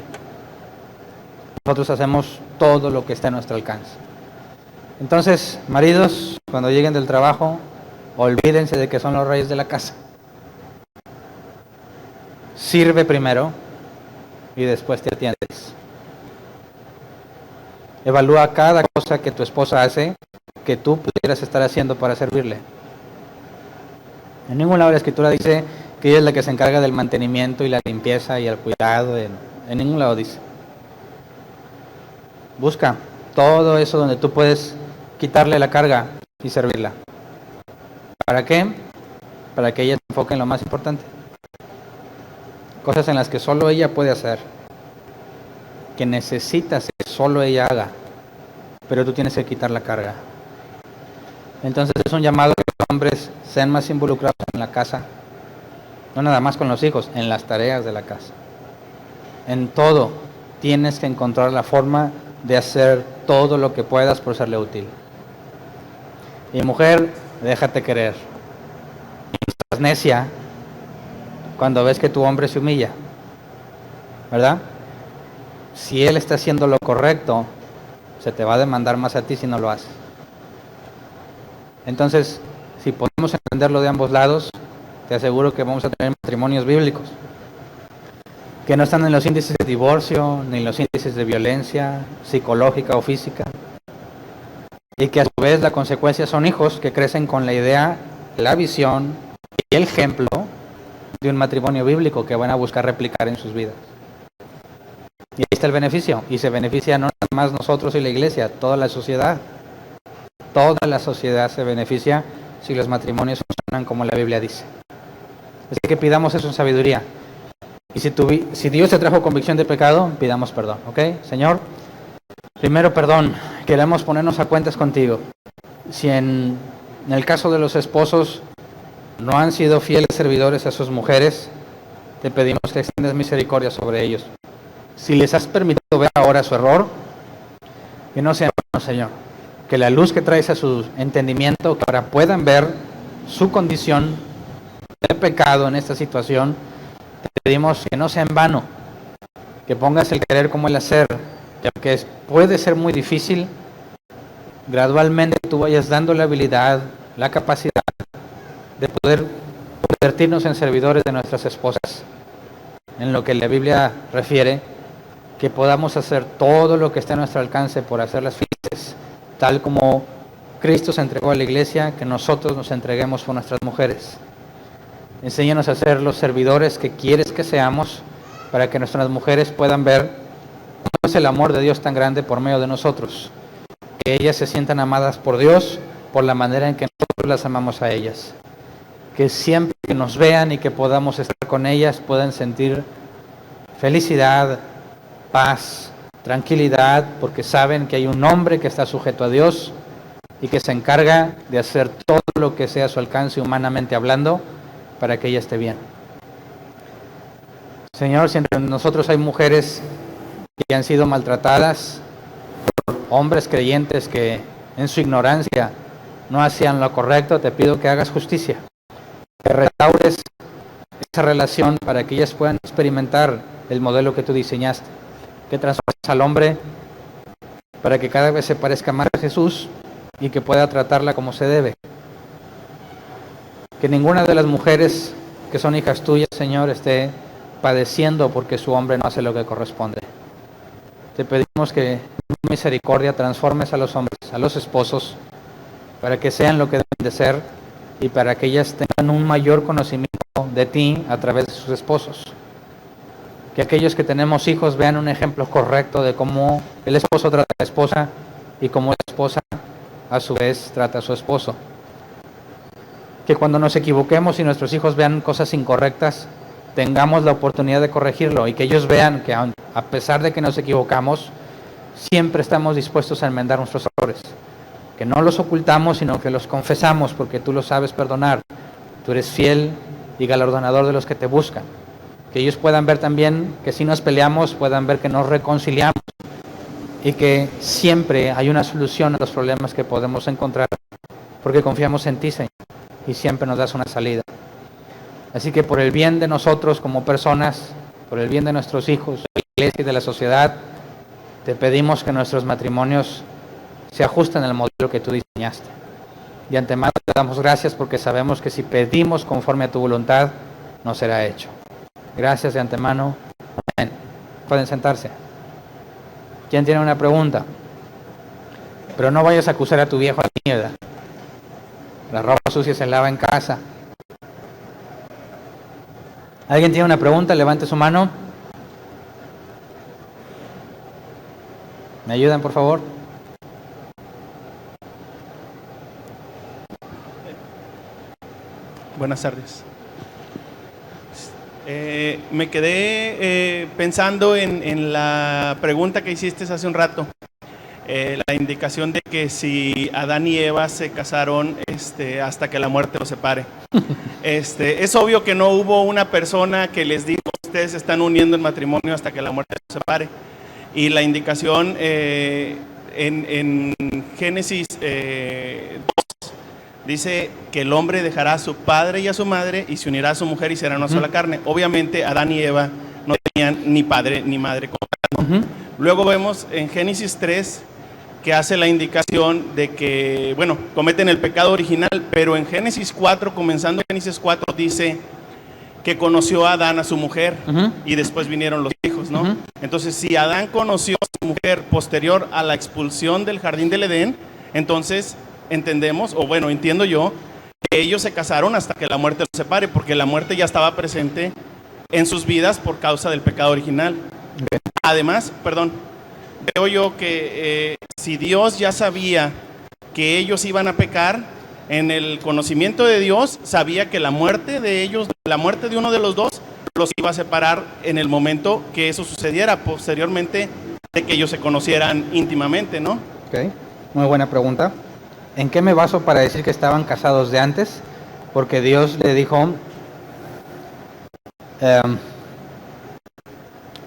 Nosotros hacemos todo lo que está a nuestro alcance. Entonces, maridos, cuando lleguen del trabajo, olvídense de que son los reyes de la casa. Sirve primero y después te atiendes. Evalúa cada cosa que tu esposa hace que tú pudieras estar haciendo para servirle. En ningún lado de la Escritura dice que ella es la que se encarga del mantenimiento y la limpieza y el cuidado. En ningún lado dice. Busca todo eso donde tú puedes quitarle la carga y servirla. ¿Para qué? Para que ella se enfoque en lo más importante. Cosas en las que solo ella puede hacer, que necesitas que solo ella haga, pero tú tienes que quitar la carga. Entonces es un llamado a que los hombres sean más involucrados en la casa, no nada más con los hijos, en las tareas de la casa. En todo tienes que encontrar la forma de hacer todo lo que puedas por serle útil. Y mujer, déjate querer. No estás necia cuando ves que tu hombre se humilla, ¿verdad? Si él está haciendo lo correcto, se te va a demandar más a ti si no lo haces. Entonces, si podemos entenderlo de ambos lados, te aseguro que vamos a tener matrimonios bíblicos, que no están en los índices de divorcio, ni en los índices de violencia psicológica o física, y que a su vez la consecuencia son hijos que crecen con la idea, la visión y el ejemplo de un matrimonio bíblico que van a buscar replicar en sus vidas. Y ahí está el beneficio, y se beneficia no nada más nosotros y la iglesia, toda la sociedad. Toda la sociedad se beneficia si los matrimonios funcionan como la Biblia dice. Así que pidamos eso en sabiduría. Y si Dios te trajo convicción de pecado, pidamos perdón, ¿ok? Señor, primero perdón, queremos ponernos a cuentas contigo. Si en el caso de los esposos no han sido fieles servidores a sus mujeres, te pedimos que extiendas misericordia sobre ellos. Si les has permitido ver ahora su error, que no sea en vano, Señor. Que la luz que traes a su entendimiento, que ahora puedan ver su condición de pecado en esta situación, te pedimos que no sea en vano, que pongas el querer como el hacer, que aunque puede ser muy difícil, gradualmente tú vayas dando la habilidad, la capacidad de poder convertirnos en servidores de nuestras esposas, en lo que la Biblia refiere, que podamos hacer todo lo que esté a nuestro alcance por hacerlas felices, tal como Cristo se entregó a la iglesia, que nosotros nos entreguemos por nuestras mujeres. Enséñanos a ser los servidores que quieres que seamos, para que nuestras mujeres puedan ver cómo es el amor de Dios tan grande por medio de nosotros. Que ellas se sientan amadas por Dios, por la manera en que nosotros las amamos a ellas. Que siempre que nos vean y que podamos estar con ellas, puedan sentir felicidad, paz, tranquilidad, porque saben que hay un hombre que está sujeto a Dios y que se encarga de hacer todo lo que sea a su alcance humanamente hablando para que ella esté bien. Señor, si entre nosotros hay mujeres que han sido maltratadas por hombres creyentes que en su ignorancia no hacían lo correcto, te pido que hagas justicia, que restaures esa relación para que ellas puedan experimentar el modelo que tú diseñaste, que transformes al hombre para que cada vez se parezca más a Jesús y que pueda tratarla como se debe. Que ninguna de las mujeres que son hijas tuyas, Señor, esté padeciendo porque su hombre no hace lo que corresponde. Te pedimos que en misericordia transformes a los hombres, a los esposos, para que sean lo que deben de ser y para que ellas tengan un mayor conocimiento de ti a través de sus esposos. Que aquellos que tenemos hijos vean un ejemplo correcto de cómo el esposo trata a la esposa y cómo la esposa a su vez trata a su esposo. Que cuando nos equivoquemos y nuestros hijos vean cosas incorrectas, tengamos la oportunidad de corregirlo y que ellos vean que a pesar de que nos equivocamos, siempre estamos dispuestos a enmendar nuestros errores. Que no los ocultamos, sino que los confesamos, porque tú los sabes perdonar. Tú eres fiel y galardonador de los que te buscan. Que ellos puedan ver también que si nos peleamos, puedan ver que nos reconciliamos y que siempre hay una solución a los problemas que podemos encontrar, porque confiamos en ti, Señor, y siempre nos das una salida. Así que por el bien de nosotros como personas, por el bien de nuestros hijos, de la iglesia y de la sociedad, te pedimos que nuestros matrimonios se ajusten al modelo que tú diseñaste. De antemano te damos gracias porque sabemos que si pedimos conforme a tu voluntad, nos será hecho. Gracias de antemano. Amén. Pueden sentarse. ¿Quién tiene una pregunta? Pero no vayas a acusar a tu viejo a la mierda. La ropa sucia se lava en casa. ¿Alguien tiene una pregunta? Levante su mano. ¿Me ayudan, por favor? Buenas tardes. Me quedé pensando en la pregunta que hiciste hace un rato. La indicación de que si Adán y Eva se casaron hasta que la muerte los separe. Es obvio que no hubo una persona que les dijo, ustedes se están uniendo en matrimonio hasta que la muerte los separe. Y la indicación en Génesis 2 dice que el hombre dejará a su padre y a su madre y se unirá a su mujer y será una sola carne. Obviamente Adán y Eva no tenían ni padre ni madre como tal. Luego vemos en Génesis 3 que hace la indicación de que, bueno, cometen el pecado original, pero en Génesis 4, comenzando Génesis 4, dice que conoció a Adán a su mujer y después vinieron los hijos, ¿no? Entonces, si Adán conoció a su mujer posterior a la expulsión del jardín del Edén, entonces entendemos, o bueno, entiendo yo, que ellos se casaron hasta que la muerte los separe, porque la muerte ya estaba presente en sus vidas por causa del pecado original. Además, veo yo que si Dios ya sabía que ellos iban a pecar, en el conocimiento de Dios sabía que la muerte de ellos, la muerte de uno de los dos, los iba a separar en el momento que eso sucediera, posteriormente de que ellos se conocieran íntimamente, ¿no? Ok, muy buena pregunta. ¿En qué me baso para decir que estaban casados de antes? Porque Dios le dijo,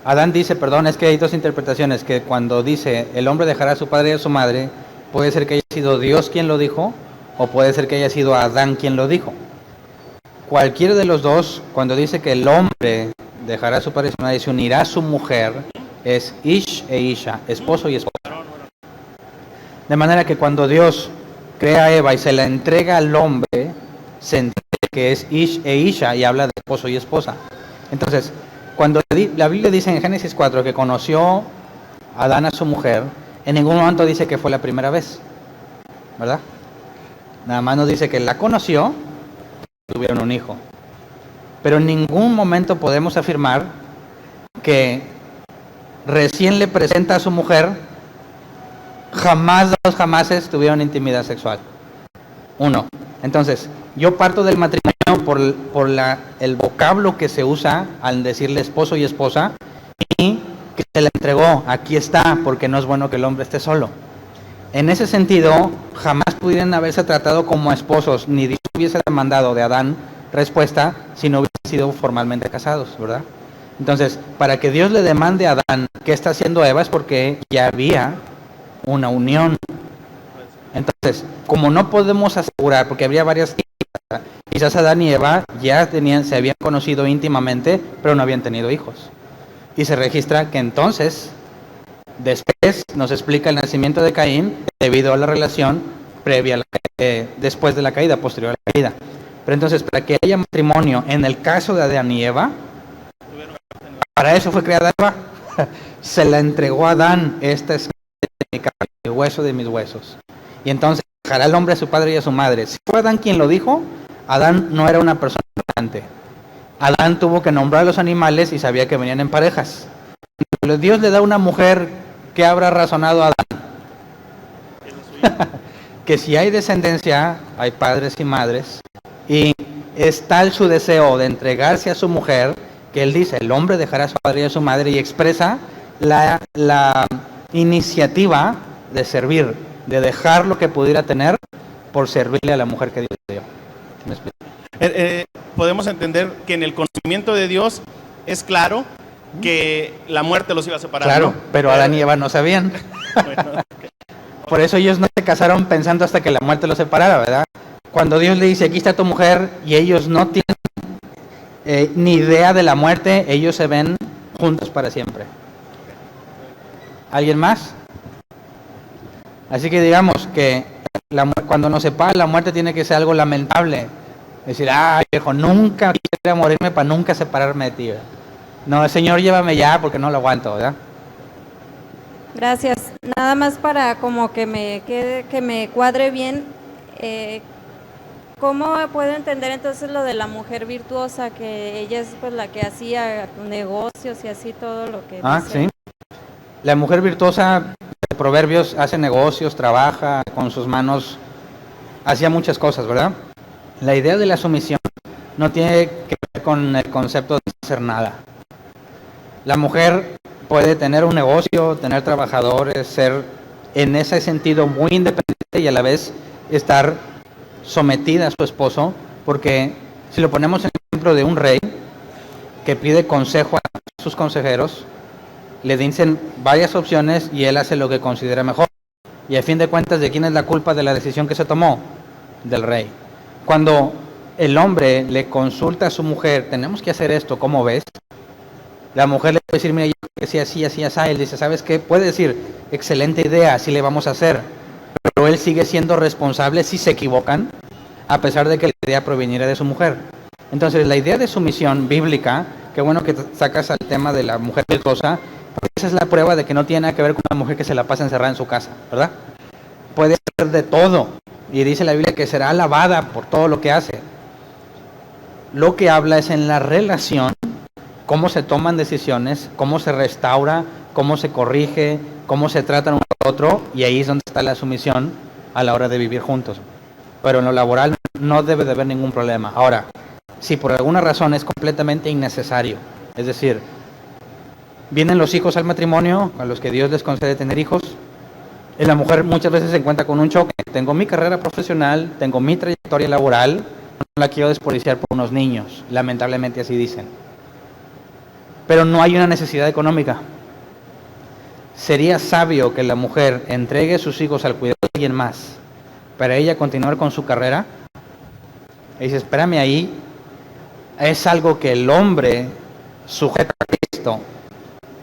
Adán dice, es que hay dos interpretaciones, que cuando dice el hombre dejará a su padre y a su madre, puede ser que haya sido Dios quien lo dijo, o puede ser que haya sido Adán quien lo dijo. Cualquiera de los dos, cuando dice que el hombre dejará a su padre y a su madre y se unirá a su mujer, es Ish e Isha, esposo y esposa. De manera que cuando Dios crea a Eva y se la entrega al hombre, se entiende que es Ish e Isha y habla de esposo y esposa. Entonces, cuando la Biblia dice en Génesis 4 que conoció a Adán a su mujer, en ningún momento dice que fue la primera vez, ¿verdad? Nada más nos dice que la conoció, tuvieron un hijo. Pero en ningún momento podemos afirmar que recién le presenta a su mujer, jamás tuvieron intimidad sexual. Uno. Entonces, yo parto del matrimonio por el vocablo que se usa al decirle esposo y esposa, y que se le entregó, aquí está, porque no es bueno que el hombre esté solo. En ese sentido, jamás pudieran haberse tratado como esposos, ni Dios hubiese demandado de Adán respuesta si no hubiesen sido formalmente casados, ¿verdad? Entonces, para que Dios le demande a Adán qué está haciendo Eva es porque ya había una unión. Entonces, como no podemos asegurar, porque habría varias, quizás Adán y Eva ya se habían conocido íntimamente, pero no habían tenido hijos. Y se registra que entonces, después nos explica el nacimiento de Caín debido a la relación previa, después de la caída, posterior a la caída. Pero entonces, para que haya matrimonio en el caso de Adán y Eva, para eso fue creada Eva. Se la entregó a Adán, esta es mi carne, el hueso de mis huesos. Y entonces dejará el hombre a su padre y a su madre. Si fue Adán quien lo dijo, Adán no era una persona importante. Adán tuvo que nombrar a los animales y sabía que venían en parejas. Pero Dios le da una mujer que habrá razonado a Adán. Que si hay descendencia, hay padres y madres. Y es tal su deseo de entregarse a su mujer que él dice, el hombre dejará a su padre y a su madre, y expresa la iniciativa de servir, de dejar lo que pudiera tener por servirle a la mujer que Dios le dio. ¿Me explico? Podemos entender que en el conocimiento de Dios es claro que la muerte los iba a separar. Claro, ¿no? pero Adán y Eva no sabían. Bueno, Por eso ellos no se casaron pensando hasta que la muerte los separara, ¿verdad? Cuando Dios le dice, aquí está tu mujer, y ellos no tienen ni idea de la muerte, ellos se ven juntos para siempre. ¿Alguien más? Así que digamos que cuando nos separa la muerte tiene que ser algo lamentable. Decir, viejo, nunca quisiera morirme para nunca separarme de ti, ¿verdad? No, Señor, llévame ya porque no lo aguanto, ¿verdad? Gracias. Nada más para como que me cuadre bien, ¿cómo puedo entender entonces lo de la mujer virtuosa, que ella es pues la que hacía negocios y así todo lo que dice? Sí. La mujer virtuosa de Proverbios hace negocios, trabaja con sus manos, hacía muchas cosas, ¿verdad? La idea de la sumisión no tiene que ver con el concepto de hacer nada. La mujer puede tener un negocio, tener trabajadores, ser en ese sentido muy independiente y a la vez estar sometida a su esposo, porque si lo ponemos en el ejemplo de un rey que pide consejo a sus consejeros, le dicen varias opciones y él hace lo que considera mejor. Y a fin de cuentas, ¿de quién es la culpa de la decisión que se tomó? Del rey. Cuando el hombre le consulta a su mujer, tenemos que hacer esto, ¿cómo ves? La mujer le puede decir, mira, yo creo que sí, así, así, así. Él dice, ¿sabes qué? Puede decir, excelente idea, así le vamos a hacer. Pero él sigue siendo responsable si se equivocan, a pesar de que la idea proveniera de su mujer. Entonces, la idea de sumisión bíblica, qué bueno que sacas al tema de la mujer virtuosa, porque esa es la prueba de que no tiene nada que ver con una mujer que se la pasa encerrada en su casa, ¿verdad? Puede ser de todo, y dice la Biblia que será alabada por todo lo que hace. Lo que habla es en la relación, cómo se toman decisiones, cómo se restaura, cómo se corrige, cómo se tratan uno al otro, y ahí es donde está la sumisión a la hora de vivir juntos. Pero en lo laboral no debe de haber ningún problema. Ahora, si por alguna razón es completamente innecesario, es decir, vienen los hijos al matrimonio, a los que Dios les concede tener hijos, y la mujer muchas veces se encuentra con un choque. Tengo mi carrera profesional, tengo mi trayectoria laboral, no la quiero desperdiciar por unos niños, lamentablemente así dicen. Pero no hay una necesidad económica. ¿Sería sabio que la mujer entregue sus hijos al cuidado de alguien más para ella continuar con su carrera? Y dice, espérame ahí, es algo que el hombre sujeta a Cristo,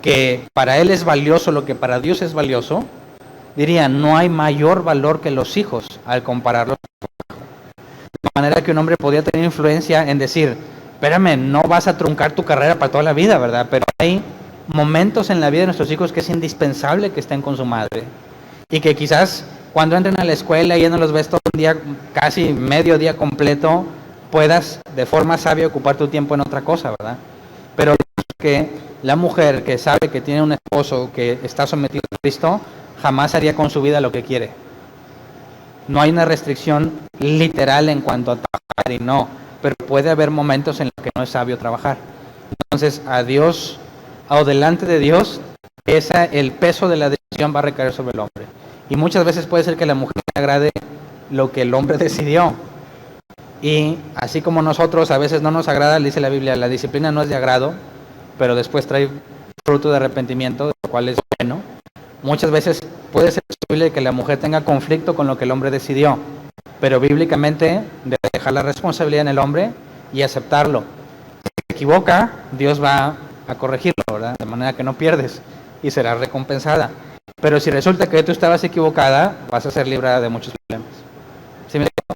que para él es valioso lo que para Dios es valioso. Diría, no hay mayor valor que los hijos al compararlos. De manera que un hombre podía tener influencia en decir, espérame, no vas a truncar tu carrera para toda la vida, ¿verdad? Pero hay momentos en la vida de nuestros hijos que es indispensable que estén con su madre. Y que quizás cuando entren a la escuela y ya no los ves todo un día, casi medio día completo, puedas de forma sabia ocupar tu tiempo en otra cosa, ¿verdad? Pero que la mujer que sabe que tiene un esposo que está sometido a Cristo, jamás haría con su vida lo que quiere. No hay una restricción literal en cuanto a trabajar y no, pero puede haber momentos en los que no es sabio trabajar. Entonces, a Dios, o delante de Dios, el peso de la decisión va a recaer sobre el hombre. Y muchas veces puede ser que a la mujer le agrade lo que el hombre decidió. Y así como nosotros a veces no nos agrada, dice la Biblia, la disciplina no es de agrado, pero después trae fruto de arrepentimiento, lo cual es bueno. Muchas veces puede ser posible que la mujer tenga conflicto con lo que el hombre decidió, pero bíblicamente debe dejar la responsabilidad en el hombre y aceptarlo. Si se equivoca, Dios va a corregirlo, ¿verdad? De manera que no pierdes y serás recompensada. Pero si resulta que tú estabas equivocada, vas a ser librada de muchos problemas. ¿Sí me entiendo?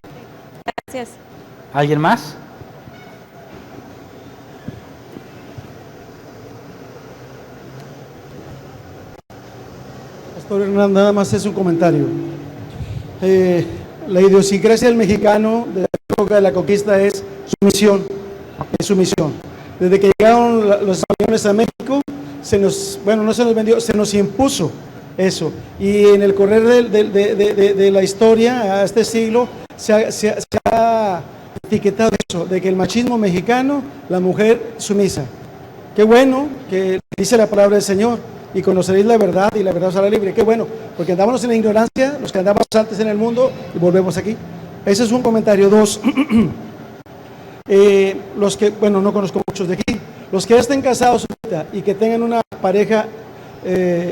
Gracias. ¿Alguien más? Pastor Hernán, nada más es un comentario. La idiosincrasia del mexicano de la época de la conquista es sumisión. Es sumisión. Desde que llegaron los españoles a México, no se nos vendió, se nos impuso eso. Y en el correr de la historia, a este siglo, se ha etiquetado eso, de que el machismo mexicano, la mujer sumisa. Qué bueno que dice la palabra del Señor, y conoceréis la verdad y la verdad os hará libre. Qué bueno, porque andábamos en la ignorancia, los que andábamos antes en el mundo y volvemos aquí. Ese es un comentario. 2. Los que, bueno, no conozco muchos de aquí, los que estén casados ahorita y que tengan una pareja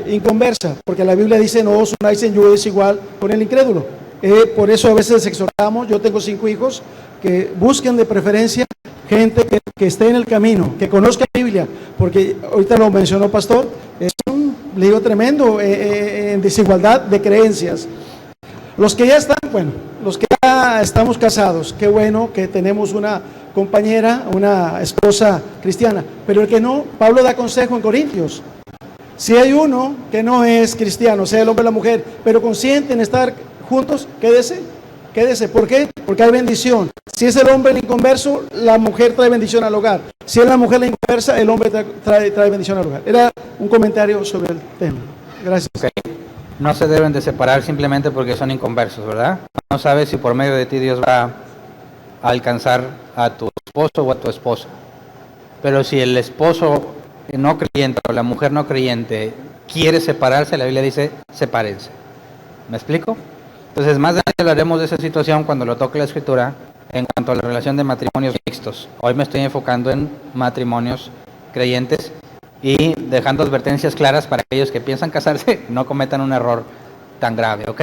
inconversa, porque la Biblia dice no os unáis en yugo desigual con el incrédulo. Por eso a veces exhortamos, yo tengo 5 hijos, que busquen de preferencia gente que esté en el camino, que conozca la Biblia, porque ahorita lo mencionó Pastor, es un lío tremendo en desigualdad de creencias. Los que ya están, bueno, los que ya estamos casados, qué bueno que tenemos una compañera, una esposa cristiana, pero el que no, Pablo da consejo en Corintios. Si hay uno que no es cristiano, sea el hombre o la mujer, pero consciente en estar juntos, quédese. ¿Por qué? Porque hay bendición. Si es el hombre el inconverso, la mujer trae bendición al hogar. Si es la mujer la inconversa, el hombre trae bendición al hogar. Era un comentario sobre el tema. Gracias. Okay. No se deben de separar simplemente porque son inconversos, ¿verdad? No sabes si por medio de ti Dios va a alcanzar a tu esposo o a tu esposa. Pero si el esposo no creyente o la mujer no creyente quiere separarse, la Biblia dice, sepárense. ¿Me explico? Entonces, más adelante hablaremos de esa situación cuando lo toque la Escritura en cuanto a la relación de matrimonios mixtos. Hoy me estoy enfocando en matrimonios creyentes y dejando advertencias claras para aquellos que piensan casarse no cometan un error tan grave, ¿ok?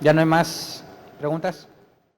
¿Ya no hay más preguntas?